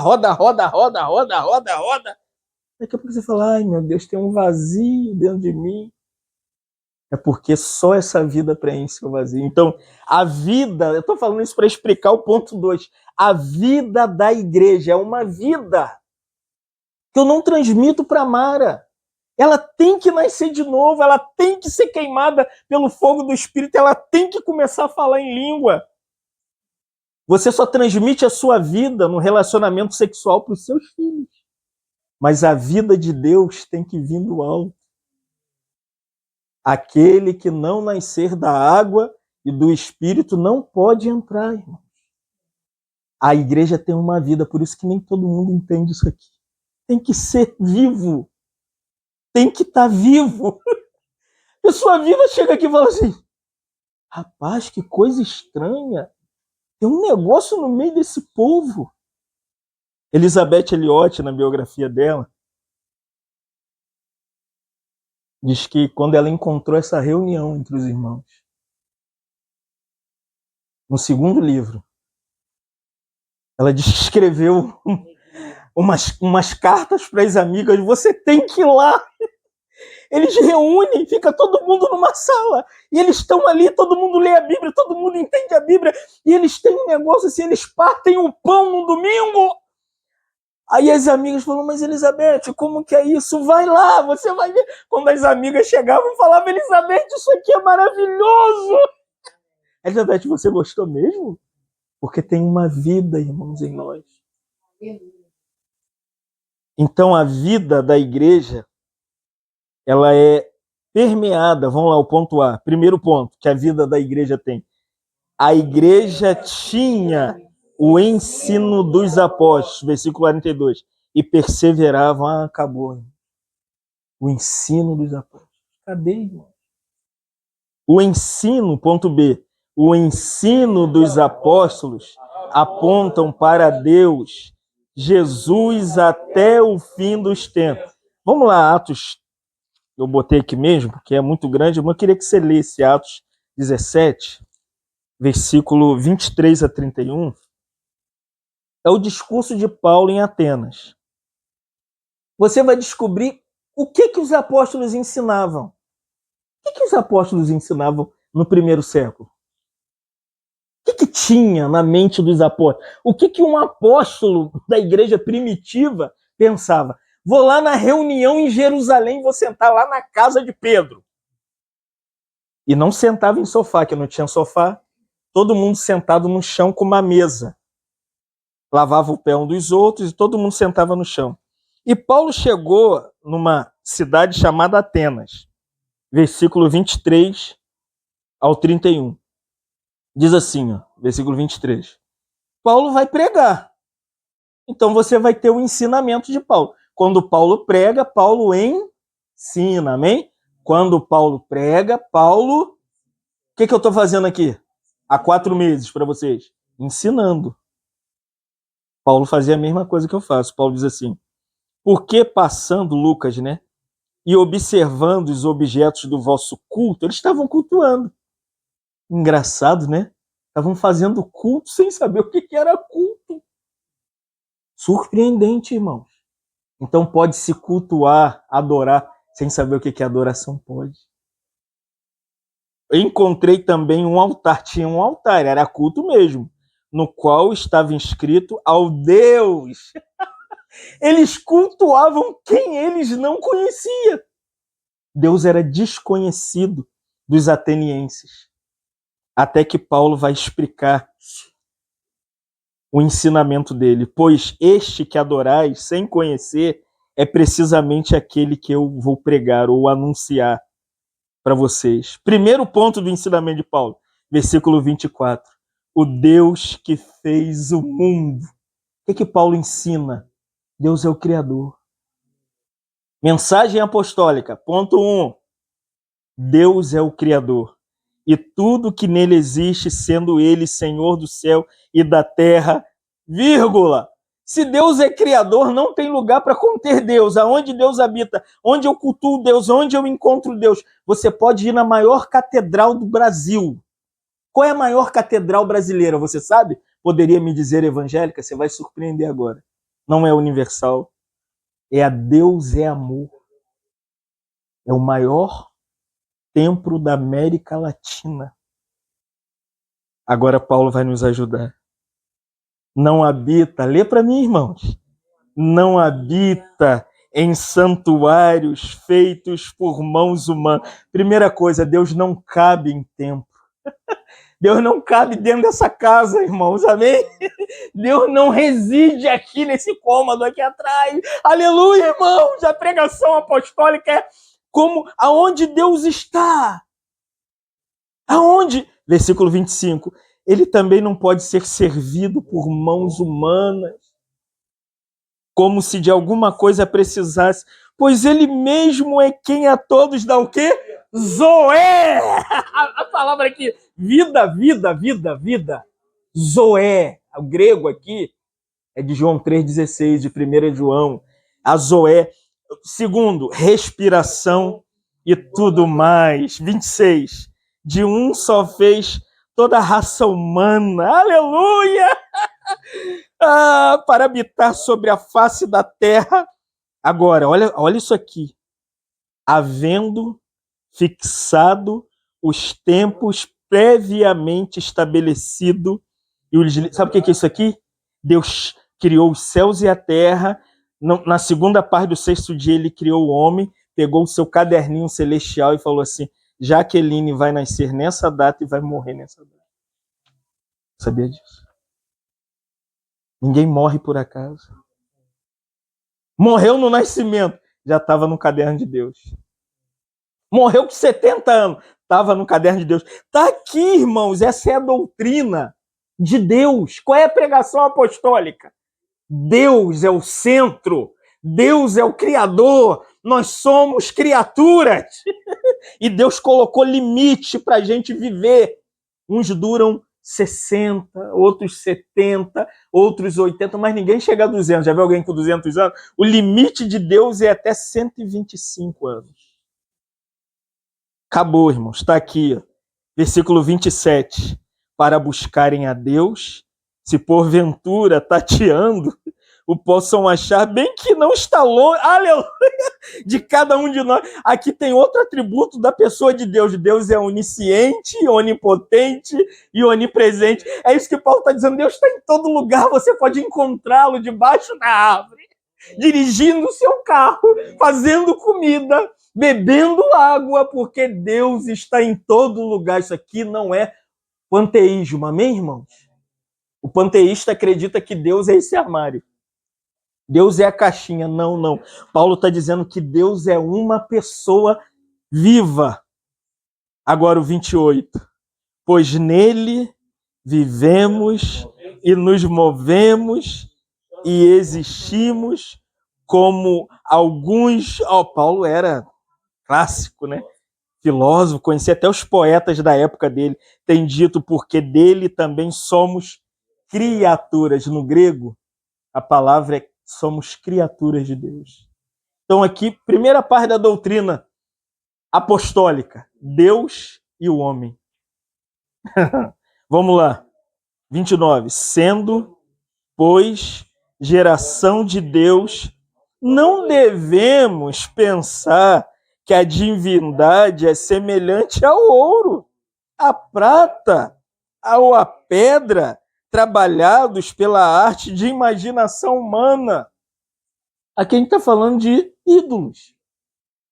A: Daqui a pouco você fala, ai meu Deus, tem um vazio dentro de mim. É porque só essa vida preenche o vazio. Então, a vida, eu estou falando isso para explicar o ponto 2. A vida da igreja é uma vida que eu não transmito para Mara. Ela tem que nascer de novo, ela tem que ser queimada pelo fogo do Espírito, ela tem que começar a falar em língua. Você só transmite a sua vida no relacionamento sexual para os seus filhos. Mas a vida de Deus tem que vir do alto. Aquele que não nascer da água e do Espírito não pode entrar, irmão. A igreja tem uma vida, por isso que nem todo mundo entende isso aqui. Tem que ser vivo. Tem que estar vivo. A sua vida chega aqui e fala assim, rapaz, que coisa estranha. Tem um negócio no meio desse povo. Elizabeth Elliot, na biografia dela, diz que quando ela encontrou essa reunião entre os irmãos, no segundo livro, ela escreveu umas cartas para as amigas, você tem que ir lá. Eles reúnem, fica todo mundo numa sala, e eles estão ali, todo mundo lê a Bíblia, todo mundo entende a Bíblia, e eles têm um negócio assim, eles partem o pão no domingo. Aí as amigas falam, mas Elizabeth, como que é isso? Vai lá, você vai ver. Quando as amigas chegavam, falavam, Elizabeth, isso aqui é maravilhoso. Elizabeth, você gostou mesmo? Porque tem uma vida, irmãos, em nós. Então a vida da igreja, ela é permeada, vamos lá, o ponto A. Primeiro ponto que a vida da igreja tem. A igreja tinha o ensino dos apóstolos, versículo 42, e perseveravam. Acabou. O ensino dos apóstolos. Cadê, irmão? O ensino, ponto B, o ensino dos apóstolos apontam para Deus, Jesus até o fim dos tempos. Vamos lá, Atos, eu botei aqui mesmo, porque é muito grande, mas eu queria que você lesse Atos 17, versículo 23 a 31. É o discurso de Paulo em Atenas. Você vai descobrir o que os apóstolos ensinavam. O que os apóstolos ensinavam no primeiro século? O que tinha na mente dos apóstolos? O que um apóstolo da igreja primitiva pensava? Vou lá na reunião em Jerusalém, vou sentar lá na casa de Pedro. E não sentava em sofá, que não tinha sofá. Todo mundo sentado no chão com uma mesa. Lavava o pé um dos outros e todo mundo sentava no chão. E Paulo chegou numa cidade chamada Atenas. Versículo 23 ao 31. Diz assim, ó, versículo 23. Paulo vai pregar. Então você vai ter o ensinamento de Paulo. Quando Paulo prega, Paulo ensina, amém? Quando Paulo prega, Paulo... O que eu estou fazendo aqui? Há 4 meses para vocês? Ensinando. Paulo fazia a mesma coisa que eu faço. Paulo diz assim, porque passando, Lucas, né? E observando os objetos do vosso culto, eles estavam cultuando. Engraçado, né? Estavam fazendo culto sem saber o que era culto. Surpreendente, irmãos. Então pode se cultuar, adorar, sem saber o que adoração pode. Eu encontrei também um altar, tinha um altar, era culto mesmo, no qual estava inscrito ao Deus. Eles cultuavam quem eles não conheciam. Deus era desconhecido dos atenienses. Até que Paulo vai explicar o ensinamento dele. Pois este que adorais sem conhecer é precisamente aquele que eu vou pregar ou anunciar para vocês. Primeiro ponto do ensinamento de Paulo, versículo 24. O Deus que fez o mundo. O que Paulo ensina? Deus é o Criador. Mensagem apostólica, ponto 1. Deus é o Criador. e tudo que nele existe, sendo ele Senhor do céu e da terra, vírgula. Se Deus é criador, não tem lugar para conter Deus. Aonde Deus habita, onde eu cultuo Deus, onde eu encontro Deus. Você pode ir na maior catedral do Brasil. Qual é a maior catedral brasileira, você sabe? Poderia me dizer evangélica? Você vai surpreender agora. Não é universal. É a Deus é Amor. É o maior templo da América Latina. Agora Paulo vai nos ajudar. Não habita, lê para mim, irmãos, não habita em santuários feitos por mãos humanas. Primeira coisa, Deus não cabe em templo. Deus não cabe dentro dessa casa, irmãos, amém? Deus não reside aqui nesse cômodo aqui atrás. Aleluia, irmãos! A pregação apostólica é como aonde Deus está. Aonde? Versículo 25. Ele também não pode ser servido por mãos humanas, como se de alguma coisa precisasse, pois ele mesmo é quem a todos dá o quê? Zoé! A palavra aqui, vida, vida, vida, vida. Zoé. O grego aqui é de João 3,16, de 1 João. A Zoé. Segundo, respiração e tudo mais. 26. De um só fez toda a raça humana. Aleluia! Para habitar sobre a face da terra. Agora, olha isso aqui. Havendo fixado os tempos previamente estabelecido. Sabe o que é isso aqui? Deus criou os céus e a terra. Na segunda parte do sexto dia, ele criou o homem, pegou o seu caderninho celestial e falou assim: Jaqueline vai nascer nessa data e vai morrer nessa data. Sabia disso? Ninguém morre por acaso. Morreu no nascimento, já estava no caderno de Deus. Morreu com 70 anos, estava no caderno de Deus. Está aqui, irmãos, essa é a doutrina de Deus. Qual é a pregação apostólica? Deus é o centro, Deus é o Criador, nós somos criaturas. E Deus colocou limite para a gente viver. Uns duram 60, outros 70, outros 80, mas ninguém chega a 200. Já viu alguém com 200 anos? O limite de Deus é até 125 anos. Acabou, irmãos. Está aqui, versículo 27. Para buscarem a Deus, se porventura tateando, o possam achar, bem que não está longe, aleluia, de cada um de nós. Aqui tem outro atributo da pessoa de Deus. Deus é onisciente, onipotente e onipresente. É isso que Paulo está dizendo. Deus está em todo lugar, você pode encontrá-lo debaixo da árvore, dirigindo o seu carro, fazendo comida, bebendo água, porque Deus está em todo lugar. Isso aqui não é panteísmo, amém, irmãos? O panteísta acredita que Deus é esse armário. Deus é a caixinha. Não, não. Paulo está dizendo que Deus é uma pessoa viva. Agora o 28. Pois nele vivemos e nos movemos e existimos como alguns... Paulo era clássico, né? Filósofo, conhecia até os poetas da época dele. Tem dito, porque dele também somos criaturas. No grego, a palavra é somos criaturas de Deus. Então aqui, primeira parte da doutrina apostólica, Deus e o homem. Vamos lá, 29. Sendo, pois, geração de Deus, não devemos pensar que a divindade é semelhante ao ouro, à prata, ou à pedra, trabalhados pela arte de imaginação humana. Aqui a gente está falando de ídolos.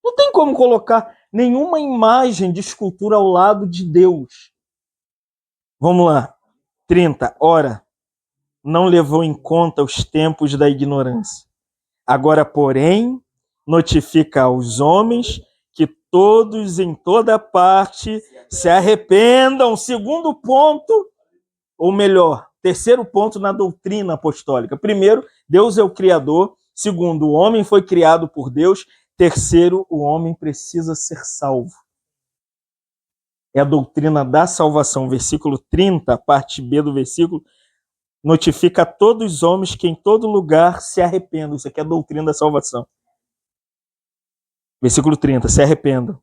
A: Não tem como colocar nenhuma imagem de escultura ao lado de Deus. Vamos lá. 30. Ora, não levou em conta os tempos da ignorância. Agora, porém, notifica aos homens que todos em toda parte se arrependam. Segundo ponto, ou melhor, terceiro ponto na doutrina apostólica. Primeiro, Deus é o Criador. Segundo, o homem foi criado por Deus. Terceiro, o homem precisa ser salvo. é a doutrina da salvação. Versículo 30, a parte B do versículo, notifica a todos os homens que em todo lugar se arrependam. Isso aqui é a doutrina da salvação. Versículo 30, se arrependam.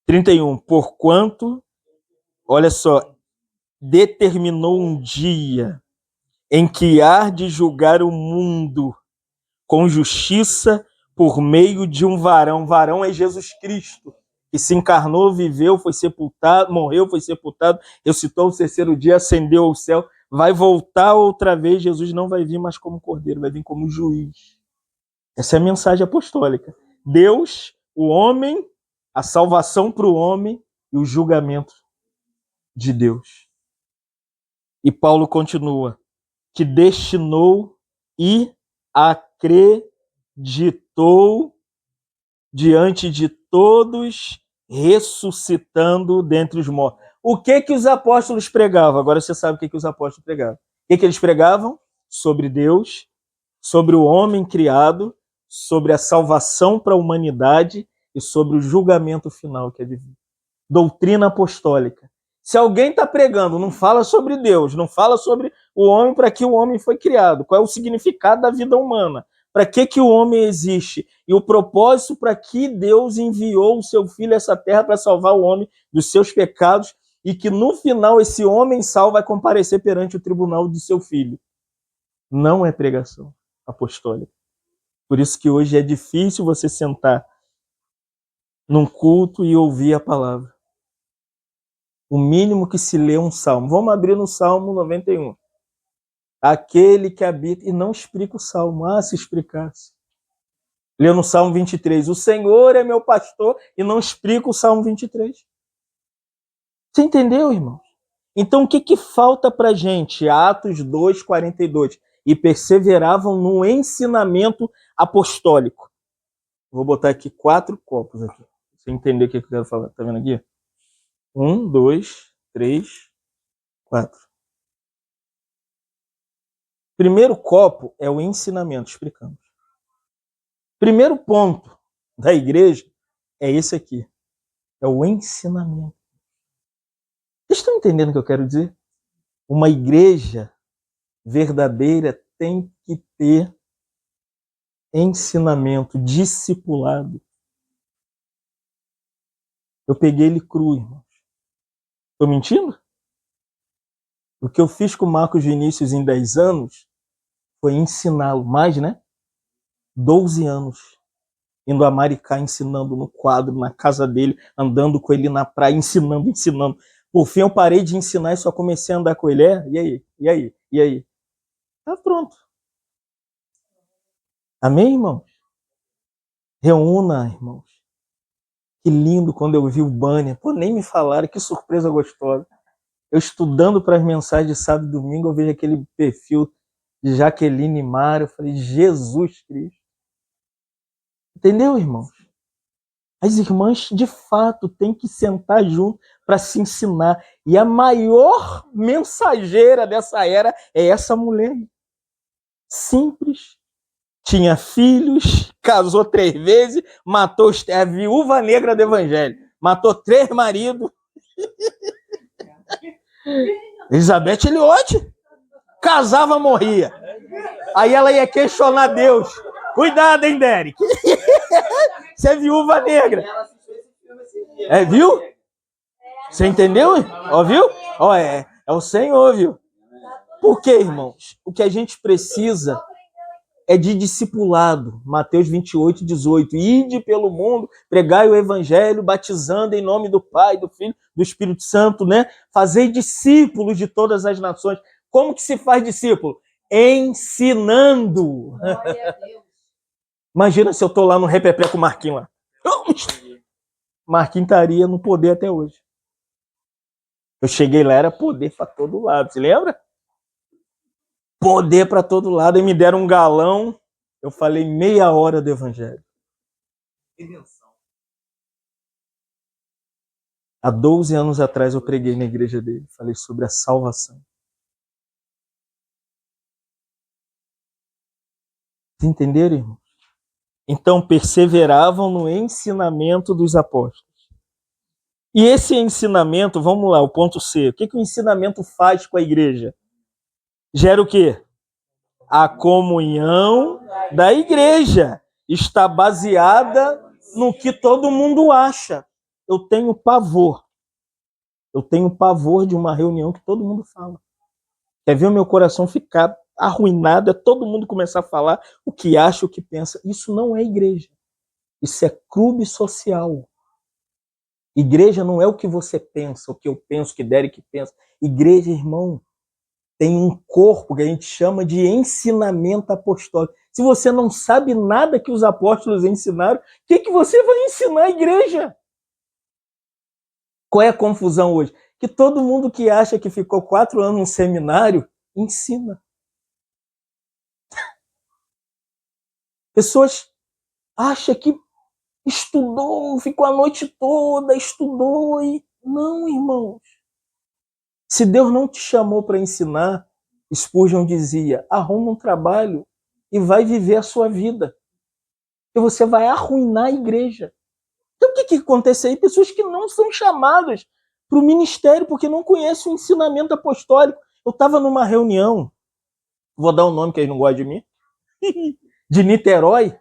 A: 31, porquanto, olha só, determinou um dia em que há de julgar o mundo com justiça por meio de um varão. Varão é Jesus Cristo, que se encarnou, viveu, foi sepultado, morreu, foi sepultado, ressuscitou o terceiro dia, ascendeu ao céu, vai voltar outra vez. Jesus não vai vir mais como cordeiro, vai vir como juiz. Essa é a mensagem apostólica. Deus, o homem, a salvação para o homem e o julgamento de Deus. E Paulo continua, que destinou e acreditou diante de todos, ressuscitando dentre os mortos. O que os apóstolos pregavam? Agora você sabe o que os apóstolos pregavam. O que eles pregavam? Sobre Deus, sobre o homem criado, sobre a salvação para a humanidade e sobre o julgamento final que é de vir. Doutrina apostólica. Se alguém está pregando, não fala sobre Deus, não fala sobre o homem, para que o homem foi criado, qual é o significado da vida humana, para que o homem existe e o propósito para que Deus enviou o seu Filho a essa terra para salvar o homem dos seus pecados e que no final esse homem salvo vai comparecer perante o tribunal do seu Filho. Não é pregação apostólica. Por isso que hoje é difícil você sentar num culto e ouvir a palavra. O mínimo que se lê um salmo. Vamos abrir no Salmo 91. Aquele que habita... E não explica o salmo. Ah, se explicasse. Lê no Salmo 23. O Senhor é meu pastor. E não explica o Salmo 23. Você entendeu, irmão? Então, o que falta pra gente? Atos 2, 42. E perseveravam no ensinamento apostólico. Vou botar aqui 4 copos aqui. Pra você entender o que eu quero falar. Tá vendo aqui? 1, 2, 3, 4. Primeiro copo é o ensinamento, explicamos. Primeiro ponto da igreja é esse aqui. É o ensinamento. Vocês estão entendendo o que eu quero dizer? Uma igreja verdadeira tem que ter ensinamento, discipulado. Eu peguei ele cru, irmãos. Estou mentindo? O que eu fiz com o Marcos Vinícius em 10 anos foi ensiná-lo. Mais, né? 12 anos. Indo a Maricá, ensinando no quadro, na casa dele, andando com ele na praia, ensinando. Por fim, eu parei de ensinar e só comecei a andar com ele. E aí? Tá pronto. Amém, irmãos? Reúna, irmãos. Que lindo quando eu vi o banner. Pô, nem me falaram, que surpresa gostosa. Eu estudando para as mensagens de sábado e domingo, eu vejo aquele perfil de Jaqueline Mara. Eu falei, Jesus Cristo. Entendeu, irmãos? As irmãs, de fato, têm que sentar junto para se ensinar. E a maior mensageira dessa era é essa mulher. Simples. Tinha filhos, casou 3 vezes, matou a viúva negra do evangelho. Matou 3 maridos. Elizabeth Eliotti. Casava, morria. Aí ela ia questionar Deus. Cuidado, hein, Derek? Você é viúva negra. É, viu? Você entendeu? Ó, viu? Ó, é o Senhor, viu? Por quê, irmãos? O que a gente precisa é de discipulado. Mateus 28, 18. Ide pelo mundo, pregai o evangelho, batizando em nome do Pai, do Filho, do Espírito Santo, né? Fazei discípulos de todas as nações. Como que se faz discípulo? Ensinando. Imagina se eu tô lá no repepré com o Marquinhos lá. Marquinhos estaria no poder até hoje. Eu cheguei lá, era poder para todo lado. Você lembra? Poder para todo lado. E me deram um galão. Eu falei meia hora do evangelho. Há 12 anos atrás eu preguei na igreja dele. Falei sobre a salvação. Vocês entenderam, irmão? Então perseveravam no ensinamento dos apóstolos. E esse ensinamento, vamos lá, o ponto C. O que o ensinamento faz com a igreja? Gera o quê? A comunhão da igreja. Está baseada no que todo mundo acha. Eu tenho pavor. Eu tenho pavor de uma reunião que todo mundo fala. Quer ver o meu coração ficar arruinado? É todo mundo começar a falar o que acha, o que pensa. Isso não é igreja. Isso é clube social. Igreja não é o que você pensa, o que eu penso, o que Derek pensa. Igreja, irmão, tem um corpo que a gente chama de ensinamento apostólico. Se você não sabe nada que os apóstolos ensinaram, o que você vai ensinar à igreja? Qual é a confusão hoje? Que todo mundo que acha que ficou 4 anos no seminário, ensina. Pessoas acham que estudou, ficou a noite toda, estudou e... Não, irmãos. Se Deus não te chamou para ensinar, Spurgeon dizia, arruma um trabalho e vai viver a sua vida. E você vai arruinar a igreja. Então o que acontece aí? Pessoas que não são chamadas para o ministério porque não conhecem o ensinamento apostólico. Eu estava numa reunião, vou dar um nome que eles não gostam de mim, de Niterói.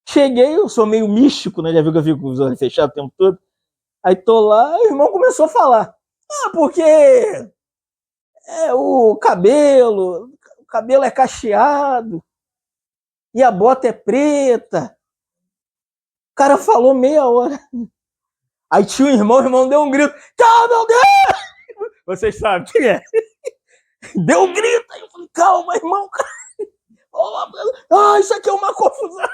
A: Cheguei, eu sou meio místico, né? Já viu que eu fico com os olhos fechados o tempo todo? Aí tô lá, o irmão começou a falar. Porque o cabelo é cacheado e a bota é preta. O cara falou meia hora. Aí tinha o irmão deu um grito. Calma, meu Deus! Vocês sabem quem é. Deu um grito. Aí eu falei, calma, irmão. Isso aqui é uma confusão.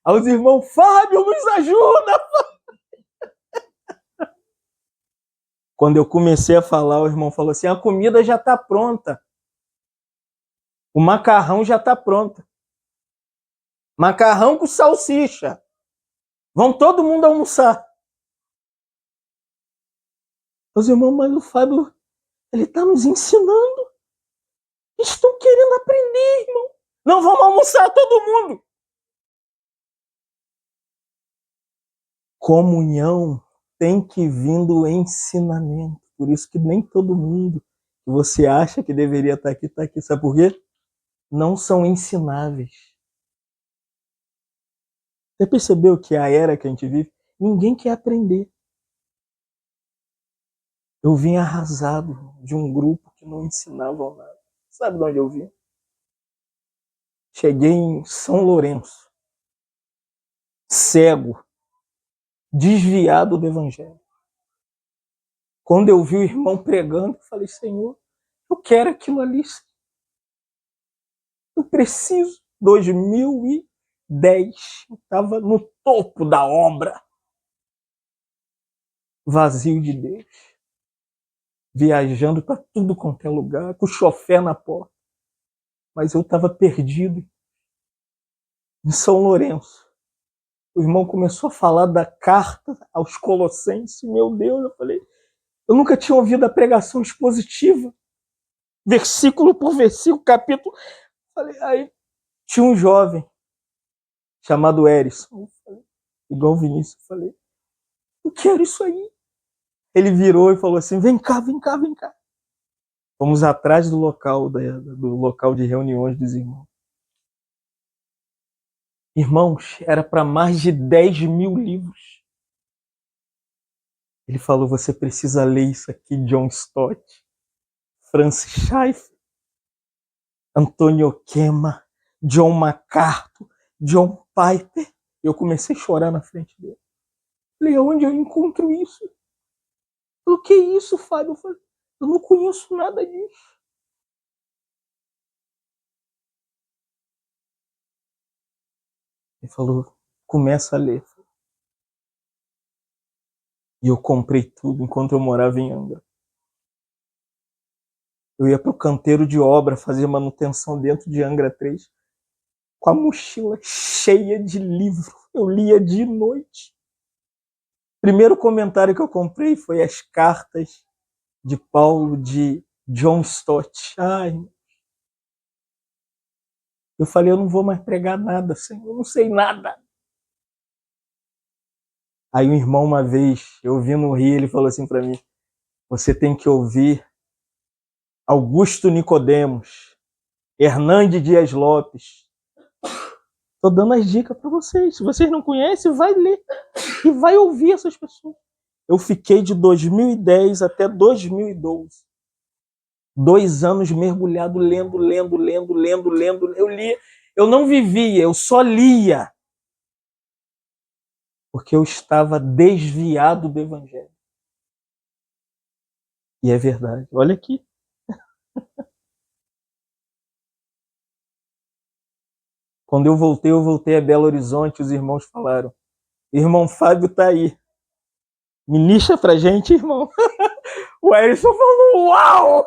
A: Aí os irmãos, Fábio, nos ajuda. Quando eu comecei a falar, o irmão falou assim, a comida já está pronta. O macarrão já está pronto. Macarrão com salsicha. Vão todo mundo almoçar. Os irmãos, mas o Fábio, ele está nos ensinando. Estão querendo aprender, irmão. Não, vamos almoçar todo mundo. Comunhão tem que vir do ensinamento. Por isso que nem todo mundo que você acha que deveria estar aqui, está aqui. Sabe por quê? Não são ensináveis. Você percebeu que a era que a gente vive, ninguém quer aprender. Eu vim arrasado de um grupo que não ensinava nada. Sabe de onde eu vim? Cheguei em São Lourenço, cego, desviado do evangelho. Quando eu vi o irmão pregando, eu falei, Senhor, eu quero aquilo ali. Eu preciso. 2010, eu estava no topo da obra. Vazio de Deus. Viajando para tudo quanto é lugar, com o chofé na porta. Mas eu estava perdido. Em São Lourenço. O irmão começou a falar da carta aos Colossenses. Meu Deus, eu falei, eu nunca tinha ouvido a pregação expositiva. Versículo por versículo, capítulo. Falei, aí tinha um jovem chamado Erison. Igual o Vinícius, eu falei, eu quero isso aí. Ele virou e falou assim, vem cá, vem cá, vem cá. Fomos atrás do local de reuniões dos irmãos. Irmãos, era para mais de 10 mil livros. Ele falou, você precisa ler isso aqui, John Stott, Francis Schaeffer, Antonio Quema, John MacArthur, John Piper. Eu comecei a chorar na frente dele. Falei, onde eu encontro isso? Ele falou, que isso, Fábio? Eu falei, eu não conheço nada disso. Ele falou, começa a ler. E eu comprei tudo enquanto eu morava em Angra. Eu ia para o canteiro de obra fazer manutenção dentro de Angra 3, com a mochila cheia de livro. Eu lia de noite. Primeiro comentário que eu comprei foi as cartas de Paulo de John Stott. Ai, eu falei, eu não vou mais pregar nada, Senhor, eu não sei nada. Aí um irmão, uma vez, eu ouvi no Rio, ele falou assim para mim, você tem que ouvir Augusto Nicodemos, Hernande Dias Lopes. Estou dando as dicas para vocês. Se vocês não conhecem, vai ler e vai ouvir essas pessoas. Eu fiquei de 2010 até 2012. 2 anos mergulhado, lendo. Eu lia. Eu não vivia, eu só lia. Porque eu estava desviado do Evangelho. E é verdade. Olha aqui. Quando eu voltei a Belo Horizonte, os irmãos falaram, irmão Fábio tá aí. Ministra pra gente, irmão. O Erison falou, uau!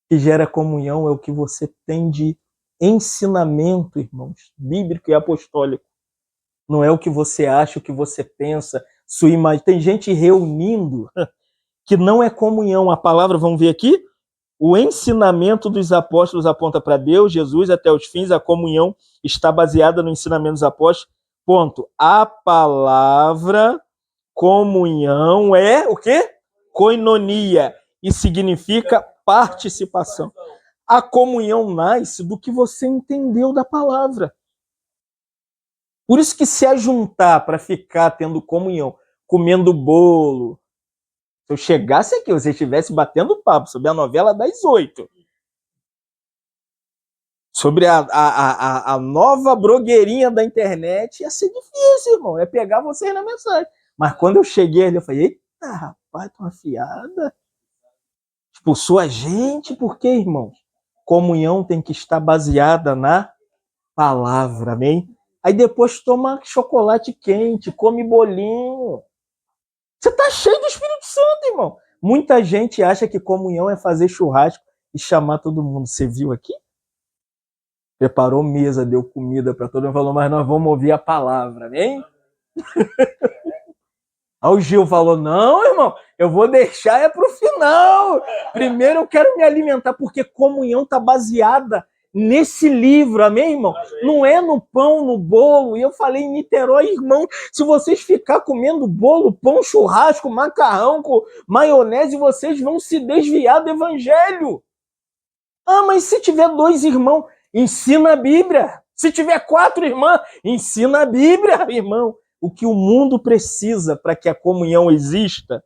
A: Que gera comunhão é o que você tem de ensinamento, irmãos, bíblico e apostólico. Não é o que você acha, o que você pensa, sua imagem. Tem gente reunindo que não é comunhão. A palavra, vamos ver aqui, o ensinamento dos apóstolos aponta para Deus, Jesus, até os fins. A comunhão está baseada no ensinamento dos apóstolos. Ponto. A palavra comunhão é o quê? Koinonia. E significa participação. A comunhão nasce do que você entendeu da palavra. Por isso que se ajuntar para ficar tendo comunhão, comendo bolo, se eu chegasse aqui, você estivesse batendo papo sobre a novela das 8, sobre a nova blogueirinha da internet, ia ser difícil, irmão. É pegar vocês na mensagem. Mas quando eu cheguei ali, eu falei, eita, rapaz, tô afiada. Expulsou a gente, por quê, irmão? Comunhão tem que estar baseada na palavra, amém? Aí depois toma chocolate quente, come bolinho. Você tá cheio do Espírito Santo, irmão. Muita gente acha que comunhão é fazer churrasco e chamar todo mundo. Você viu aqui? Preparou mesa, deu comida para todo mundo, falou, mas nós vamos ouvir a palavra, amém? Aí o Gil falou, não, irmão, eu vou deixar é pro final. Primeiro eu quero me alimentar, porque comunhão tá baseada nesse livro, amém, irmão? Não é no pão, no bolo. E eu falei em Niterói, irmão, se vocês ficar comendo bolo, pão, churrasco, macarrão com maionese, vocês vão se desviar do evangelho. Ah, mas se tiver 2 irmãos, ensina a Bíblia. Se tiver 4 irmãs, ensina a Bíblia, irmão. O que o mundo precisa para que a comunhão exista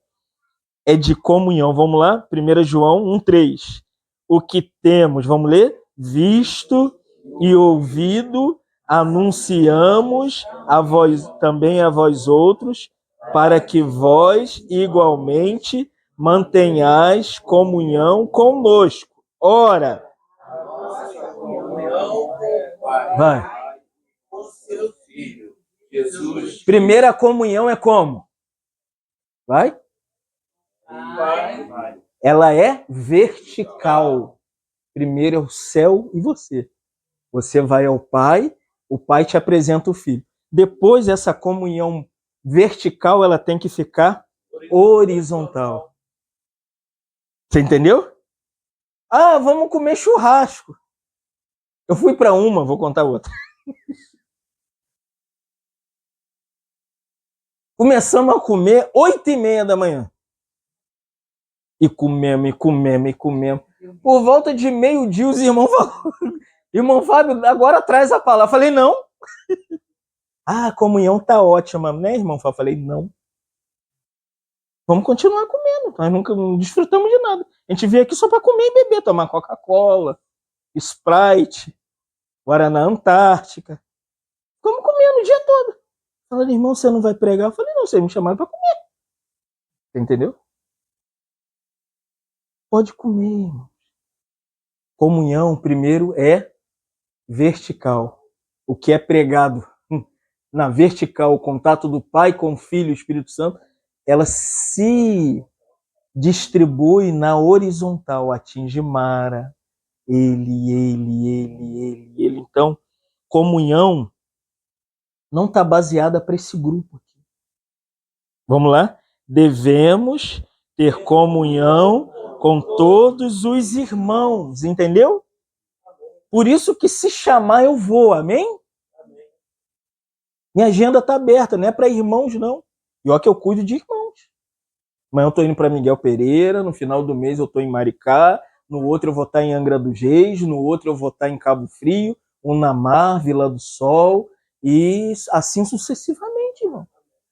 A: é de comunhão. Vamos lá? 1 João 1,3. O que temos, vamos ler? Visto e ouvido, anunciamos a vós, também a vós outros, para que vós igualmente mantenhais comunhão conosco. Ora, vai.
C: Com seu filho, Jesus.
A: Primeira comunhão é como? Vai? Ela é vertical. Primeiro é o céu e você. Você vai ao Pai, o Pai te apresenta o Filho. Depois, essa comunhão vertical, ela tem que ficar horizontal. Você entendeu? Ah, vamos comer churrasco. Eu fui para uma, vou contar outra. Começamos a comer 8h30 da manhã. E comemos. Por volta de meio-dia, os irmãos falaram, irmão Fábio, agora traz a palavra. Eu falei, não. Ah, a comunhão tá ótima, né, irmão Fábio? Eu falei, não. Vamos continuar comendo. Nós nunca não desfrutamos de nada. A gente veio aqui só para comer e beber, tomar Coca-Cola, Sprite, Guaraná Antártica. Ficamos comendo o dia todo. Falando, irmão, você não vai pregar? Eu falei, não, vocês me chamaram para comer. Você entendeu? Pode comer, irmão. Comunhão, primeiro, é vertical. O que é pregado na vertical, o contato do Pai com o Filho e o Espírito Santo, ela se distribui na horizontal, atinge Mara, ele. Então, comunhão não está baseada para esse grupo aqui. Vamos lá? Devemos ter comunhão com todos os irmãos, entendeu? Por isso que se chamar eu vou, amém? Minha agenda está aberta, não é para irmãos, não. E olha que eu cuido de irmãos. Amanhã eu estou indo para Miguel Pereira, no final do mês eu estou em Maricá, no outro eu vou estar em Angra dos Reis, no outro eu vou estar em Cabo Frio, Unamar, Vila do Sol, e assim sucessivamente, irmão.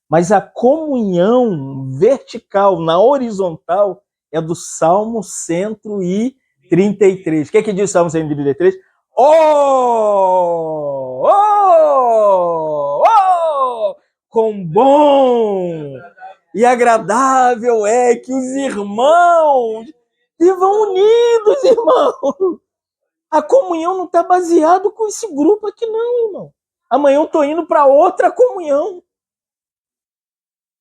A: Mas a comunhão vertical, na horizontal, é do Salmo 133. O que é que diz o Salmo 133? Oh! Oh! Oh! Quão bom e agradável é que os irmãos vivam unidos, irmão. A comunhão não está baseada com esse grupo aqui, não, irmão. Amanhã eu estou indo para outra comunhão.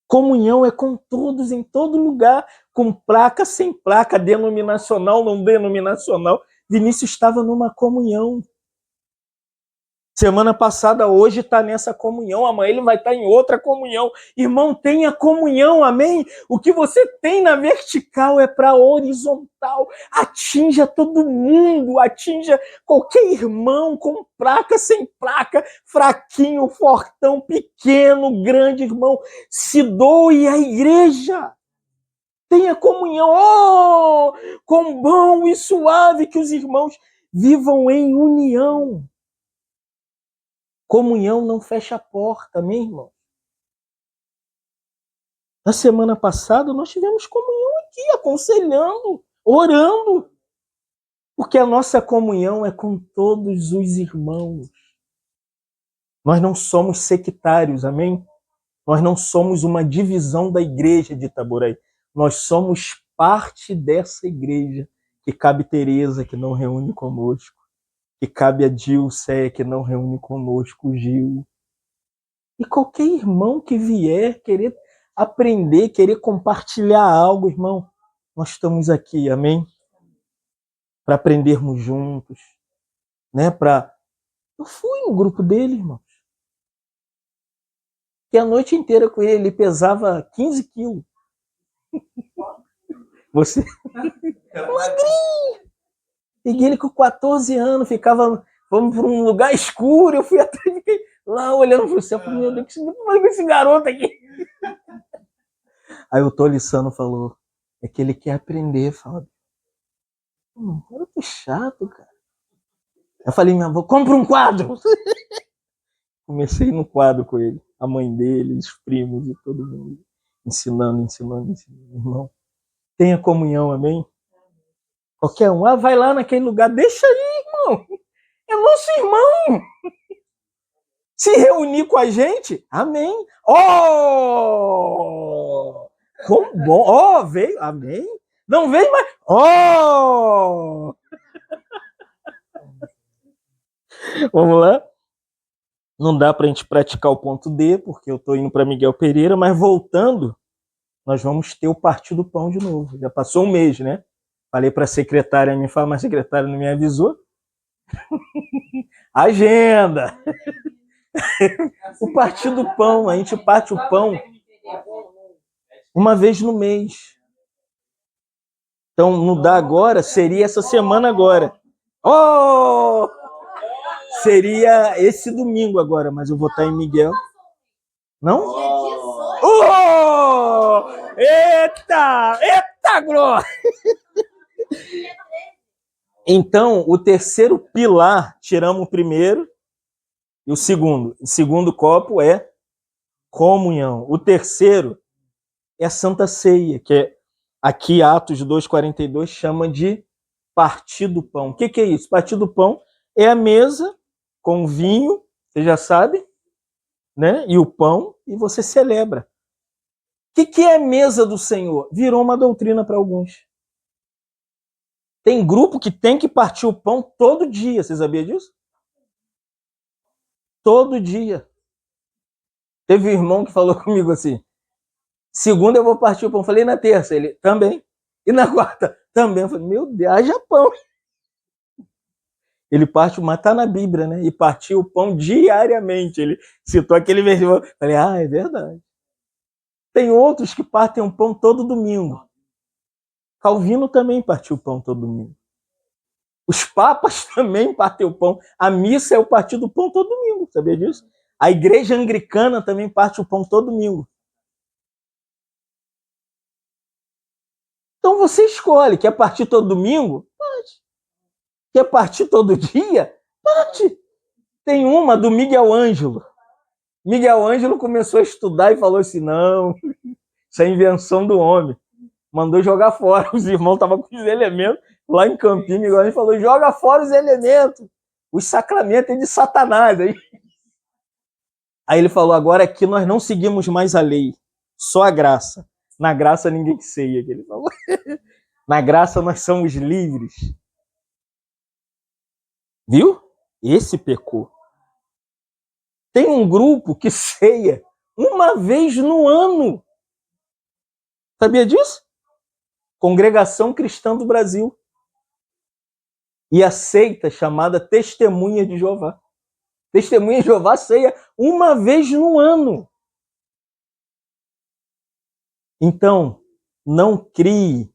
A: Comunhão é com todos, em todo lugar, com placa, sem placa, denominacional, não denominacional. Vinícius estava numa comunhão. Semana passada, hoje está nessa comunhão, amanhã ele vai estar em outra comunhão. Irmão, tenha comunhão, amém? O que você tem na vertical é para a horizontal. Atinja todo mundo, atinja qualquer irmão, com placa, sem placa, fraquinho, fortão, pequeno, grande, irmão. Se doe à igreja. Tenha comunhão. Oh, quão bom e suave que os irmãos vivam em união. Comunhão não fecha a porta, meu irmão. Na semana passada nós tivemos comunhão aqui, aconselhando, orando. Porque a nossa comunhão é com todos os irmãos. Nós não somos sectários, amém? Nós não somos uma divisão da igreja de Itaboraí. Nós somos parte dessa igreja. Que cabe Tereza, que não reúne conosco. Que cabe a Dilce, que não reúne conosco o Gil. E qualquer irmão que vier querer aprender, querer compartilhar algo, irmão, nós estamos aqui, amém? Para aprendermos juntos, né? Eu fui no grupo dele, irmãos. Fiquei a noite inteira com ele, ele pesava 15 quilos. Você? Magrinho! Peguei ele com 14 anos, vamos para um lugar escuro, eu fui atrás, fiquei lá olhando para o céu, falei, meu Deus, o que com esse garoto aqui? Aí o Tolissano falou, é que ele quer aprender, Fábio. Garoto chato, cara. Eu falei, minha avó, compra um quadro. Comecei no quadro com ele, a mãe dele, os primos e todo mundo, ensinando. Irmão, tenha comunhão, amém? Qualquer um, vai lá naquele lugar, deixa aí, irmão. É nosso irmão. Se reunir com a gente, amém. Oh! Como bom. Oh, veio, amém. Não veio, mas... Oh! Vamos lá? Não dá para a gente praticar o ponto D, porque eu estou indo para Miguel Pereira, mas voltando, nós vamos ter o Partido Pão de novo. Já passou um mês, né? Falei para a secretária me falar, mas a secretária não me avisou. Agenda! O Partido Pão, a gente parte o pão uma vez no mês. Então, não dá agora, seria essa semana agora. Oh! Seria esse domingo agora, mas eu vou estar em Miguel. Não? Oh! Eita! Eita, glória! Então, o terceiro pilar, tiramos o primeiro e o segundo. O segundo copo é comunhão. O terceiro é a Santa Ceia, que é aqui Atos 2,42 chama de partir do pão. O que é isso? Partir do pão é a mesa com vinho, você já sabe, né? E o pão, e você celebra. O que é a mesa do Senhor? Virou uma doutrina para alguns. Tem grupo que tem que partir o pão todo dia. Você sabia disso? Todo dia. Teve um irmão que falou comigo assim, segunda eu vou partir o pão. Falei, na terça? Ele, também. E na quarta? Também. Eu falei, meu Deus, haja pão. Ele parte, mas está na Bíblia, né? E partiu o pão diariamente. Ele citou aquele versículo. Falei, é verdade. Tem outros que partem o pão todo domingo. Calvino também partiu o pão todo domingo. Os papas também partem o pão. A missa é o partir do pão todo domingo, sabia disso? A igreja anglicana também parte o pão todo domingo. Então você escolhe, quer partir todo domingo? Parte. Quer partir todo dia? Parte. Tem uma do Miguel Ângelo. Miguel Ângelo começou a estudar e falou assim, não, isso é invenção do homem. Mandou jogar fora. Os irmãos estavam com os elementos lá em Campinho. Miguel Ângelo falou, joga fora os elementos. Os sacramentos é de Satanás. Aí ele falou, agora aqui nós não seguimos mais a lei, só a graça. Na graça ninguém ceia, que ele falou. Na graça nós somos livres. Viu? Esse pecou. Tem um grupo que ceia uma vez no ano. Sabia disso? Congregação Cristã do Brasil. E a seita chamada Testemunha de Jeová. Testemunha de Jeová ceia uma vez no ano. Então, não crie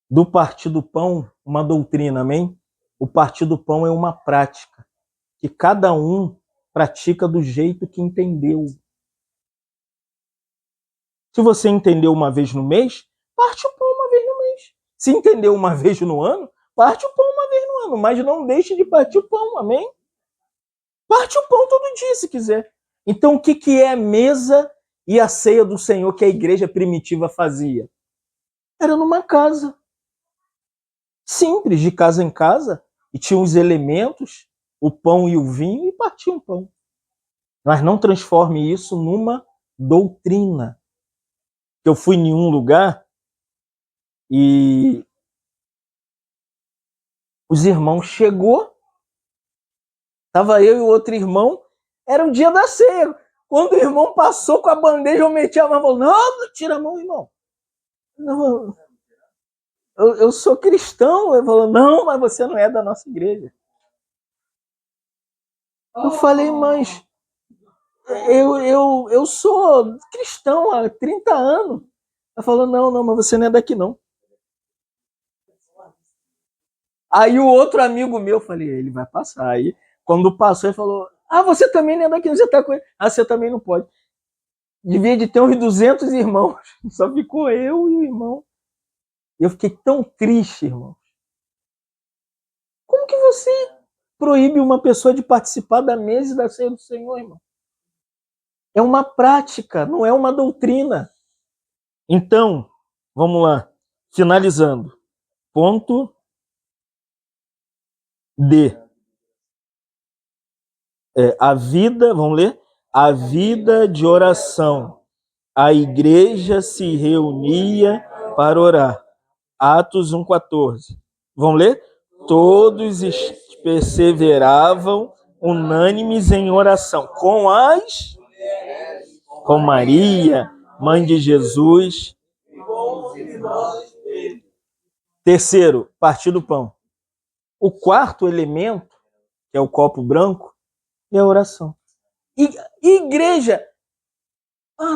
A: do Partido Pão uma doutrina, amém? O Partido Pão é uma prática que cada um pratica do jeito que entendeu. Se você entendeu uma vez no mês, parte o pão uma vez no mês. Se entendeu uma vez no ano, parte o pão uma vez no ano. Mas não deixe de partir o pão, amém? Parte o pão todo dia, se quiser. Então, o que é a mesa e a ceia do Senhor que a igreja primitiva fazia? Era numa casa. Simples, de casa em casa. E tinha os elementos, o pão e o vinho, e partia o pão. Mas não transforme isso numa doutrina. Eu fui em um lugar e os irmãos chegou, estava eu e o outro irmão, era o dia da ceia. Quando o irmão passou com a bandeja, eu meti a mão e falei, não, tira a mão, irmão. Não, eu sou cristão. Ele falou, não, mas você não é da nossa igreja. Eu falei, mas eu sou cristão há 30 anos. Ela falou, não, mas você não é daqui, não. Aí o outro amigo meu, eu falei, ele vai passar. Aí, quando passou, ele falou, você também não é daqui, você tá com ele. Você também não pode. Devia de ter uns 200 irmãos. Só ficou eu e o irmão. Eu fiquei tão triste, irmão. Como que você proíbe uma pessoa de participar da mesa e da ceia do Senhor, irmão? É uma prática, não é uma doutrina. Então, vamos lá. Finalizando. Ponto D. A vida, vamos ler? A vida de oração. A igreja se reunia para orar. Atos 1,14. Vamos ler? Todos perseveravam unânimes em oração. Com Maria, mãe de Jesus. Terceiro, partir do pão. O quarto elemento, que é o copo branco, é a oração. Igreja.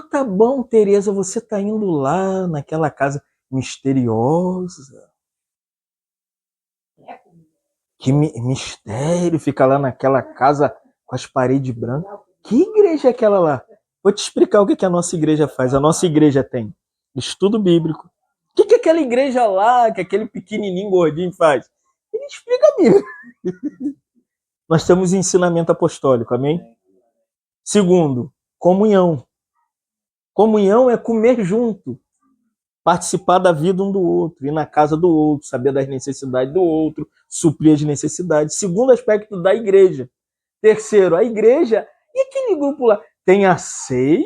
A: Tá bom, Tereza, você tá indo lá naquela casa misteriosa. Que mistério, fica lá naquela casa com as paredes brancas. Que igreja é aquela lá? Vou te explicar o que a nossa igreja faz. A nossa igreja tem estudo bíblico. O que aquela igreja lá, que aquele pequenininho gordinho faz? Ele explica a Bíblia. Nós temos ensinamento apostólico, amém? Segundo, comunhão. Comunhão é comer junto, participar da vida um do outro, ir na casa do outro, saber das necessidades do outro, suprir as necessidades. Segundo aspecto da igreja. Terceiro, a igreja. E aquele grupo lá? Tem a ceia?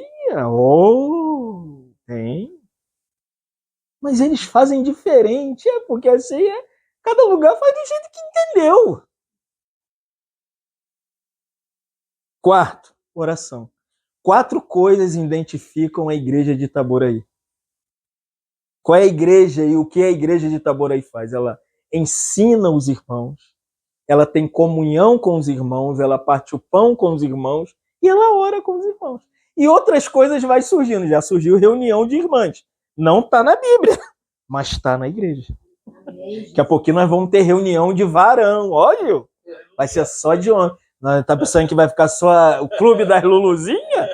A: Tem. Mas eles fazem diferente, porque a ceia, cada lugar faz do jeito que entendeu. Quarto, oração. 4 coisas identificam a igreja de Itaboraí. Qual é a igreja e o que a igreja de Itaboraí faz? Ela ensina os irmãos, ela tem comunhão com os irmãos, ela parte o pão com os irmãos e ela ora com os irmãos. E outras coisas vai surgindo. Já surgiu reunião de irmãs. Não está na Bíblia, mas está na igreja. Daqui a pouquinho nós vamos ter reunião de varão. Olha, vai ser só de homem. Tá pensando que vai ficar só o clube das Luluzinhas?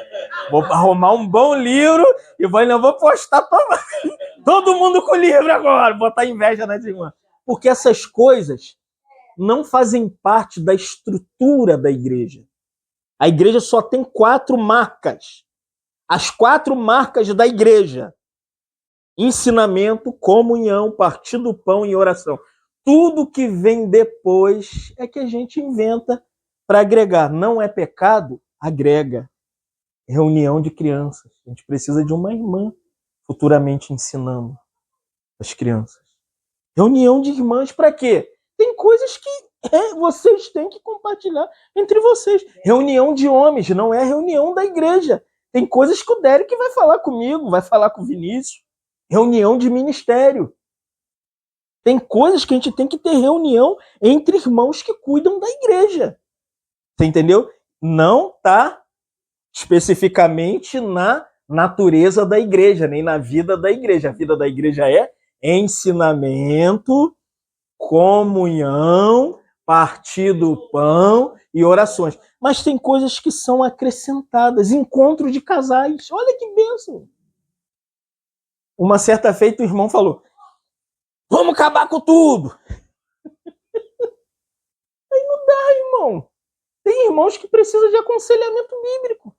A: Vou arrumar um bom livro e vou postar todo mundo com o livro agora, botar inveja nas irmãs. Porque essas coisas não fazem parte da estrutura da igreja. A igreja só tem 4 marcas. As 4 marcas da igreja: ensinamento, comunhão, partir do pão e oração. Tudo que vem depois é que a gente inventa para agregar. Não é pecado? Agrega. Reunião de crianças. A gente precisa de uma irmã futuramente ensinando as crianças. Reunião de irmãs para quê? Tem coisas que vocês têm que compartilhar entre vocês. Reunião de homens, não é reunião da igreja. Tem coisas que o Derek vai falar comigo, vai falar com o Vinícius. Reunião de ministério. Tem coisas que a gente tem que ter reunião entre irmãos que cuidam da igreja. Você entendeu? Não está especificamente na natureza da igreja, nem na vida da igreja. A vida da igreja é ensinamento, comunhão, partir do pão e orações. Mas tem coisas que são acrescentadas, encontro de casais. Olha que bênção! Uma certa feita o irmão falou: vamos acabar com tudo! Aí não dá, irmão. Tem irmãos que precisam de aconselhamento bíblico.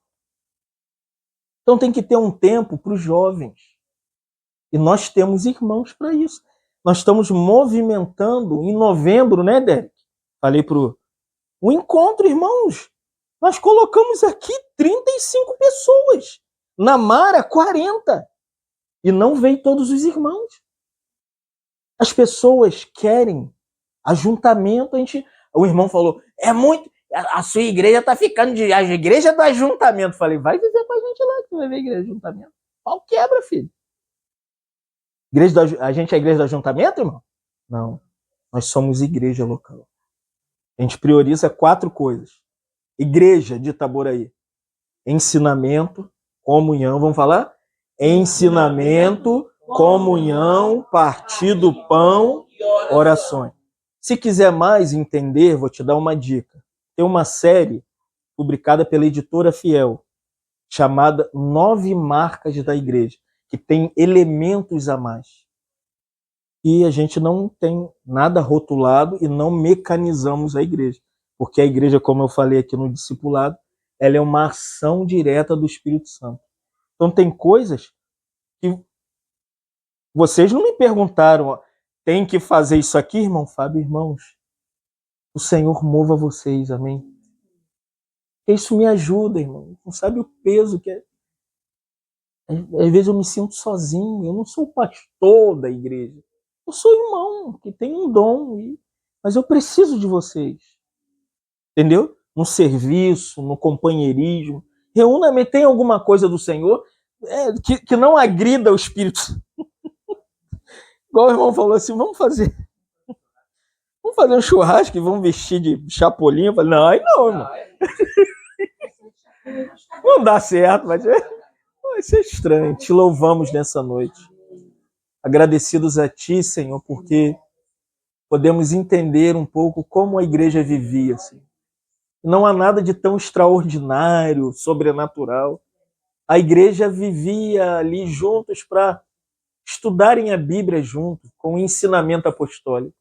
A: Então tem que ter um tempo para os jovens. E nós temos irmãos para isso. Nós estamos movimentando em novembro, né, Derek? Falei o encontro, irmãos. Nós colocamos aqui 35 pessoas. Na Mara, 40. E não veio todos os irmãos. As pessoas querem ajuntamento. O irmão falou, é muito... A sua igreja está ficando a igreja do ajuntamento. Falei, vai dizer pra gente lá que vai ver a igreja do ajuntamento. Pau quebra, filho. A gente é a igreja do ajuntamento, irmão? Não. Nós somos igreja local. A gente prioriza 4 coisas. Igreja de Itaboraí. Ensinamento, comunhão. Vamos falar? Ensinamento, comunhão, partir do pão, orações. Se quiser mais entender, vou te dar uma dica. Tem uma série publicada pela editora Fiel, chamada 9 Marcas da Igreja, que tem elementos a mais. E a gente não tem nada rotulado e não mecanizamos a igreja. Porque a igreja, como eu falei aqui no discipulado, ela é uma ação direta do Espírito Santo. Então tem coisas que vocês não me perguntaram, tem que fazer isso aqui, irmão Fábio, irmãos. O Senhor mova vocês, amém? Isso me ajuda, irmão. Não sabe o peso que é. Às vezes eu me sinto sozinho, eu não sou o pastor da igreja. Eu sou irmão, que tem um dom, mas eu preciso de vocês. Entendeu? No serviço, no companheirismo. Reúna-me, tem alguma coisa do Senhor que não agrida o Espírito. Igual o irmão falou assim, vamos fazer um churrasco e vamos vestir de chapolinha. Eu falei, não, aí não, irmão. Não dá certo, vai ser estranho. Te louvamos nessa noite. Agradecidos a Ti, Senhor, porque podemos entender um pouco como a igreja vivia. Senhor. Não há nada de tão extraordinário, sobrenatural. A igreja vivia ali juntos para estudarem a Bíblia juntos, com o ensinamento apostólico.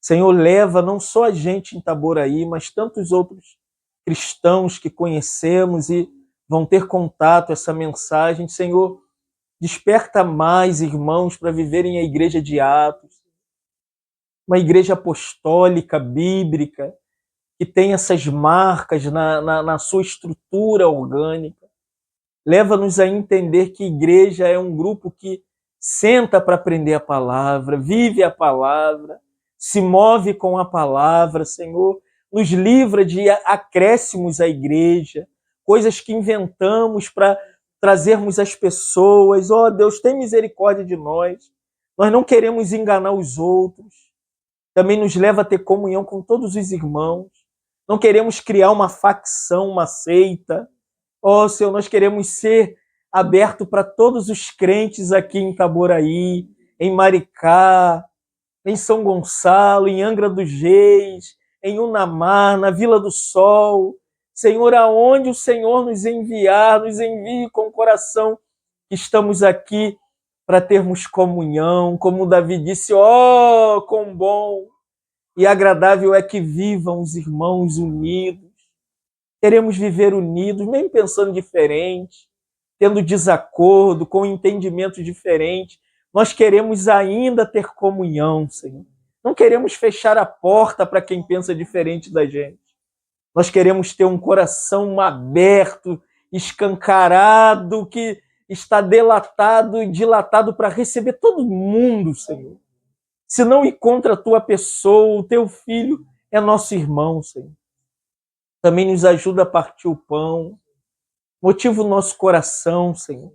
A: Senhor, leva não só a gente em Itaboraí, mas tantos outros cristãos que conhecemos e vão ter contato essa mensagem. Senhor, desperta mais irmãos para viverem a igreja de Atos, uma igreja apostólica, bíblica, que tem essas marcas na sua estrutura orgânica. Leva-nos a entender que igreja é um grupo que senta para aprender a palavra, vive a palavra, se move com a palavra. Senhor, nos livra de acréscimos à igreja, coisas que inventamos para trazermos as pessoas. Ó Deus, tem misericórdia de nós. Nós não queremos enganar os outros. Também nos leva a ter comunhão com todos os irmãos. Não queremos criar uma facção, uma seita. Ó Senhor, nós queremos ser aberto para todos os crentes aqui em Itaboraí, em Maricá, em São Gonçalo, em Angra dos Reis, em Unamar, na Vila do Sol. Senhor, aonde o Senhor nos enviar, nos envie com o coração que estamos aqui para termos comunhão. Como Davi disse, quão bom e agradável é que vivam os irmãos unidos. Queremos viver unidos, mesmo pensando diferente, tendo desacordo, com entendimento diferente. Nós queremos ainda ter comunhão, Senhor. Não queremos fechar a porta para quem pensa diferente da gente. Nós queremos ter um coração aberto, escancarado, que está delatado e dilatado para receber todo mundo, Senhor. Se não encontra a tua pessoa, o teu filho é nosso irmão, Senhor. Também nos ajuda a partir o pão. Motiva o nosso coração, Senhor.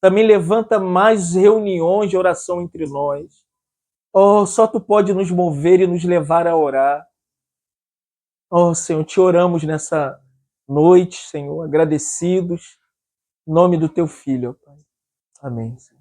A: Também levanta mais reuniões de oração entre nós. Só Tu pode nos mover e nos levar a orar. Senhor, Te oramos nessa noite, Senhor, agradecidos. Em nome do Teu Filho, ó Pai. Amém, Senhor.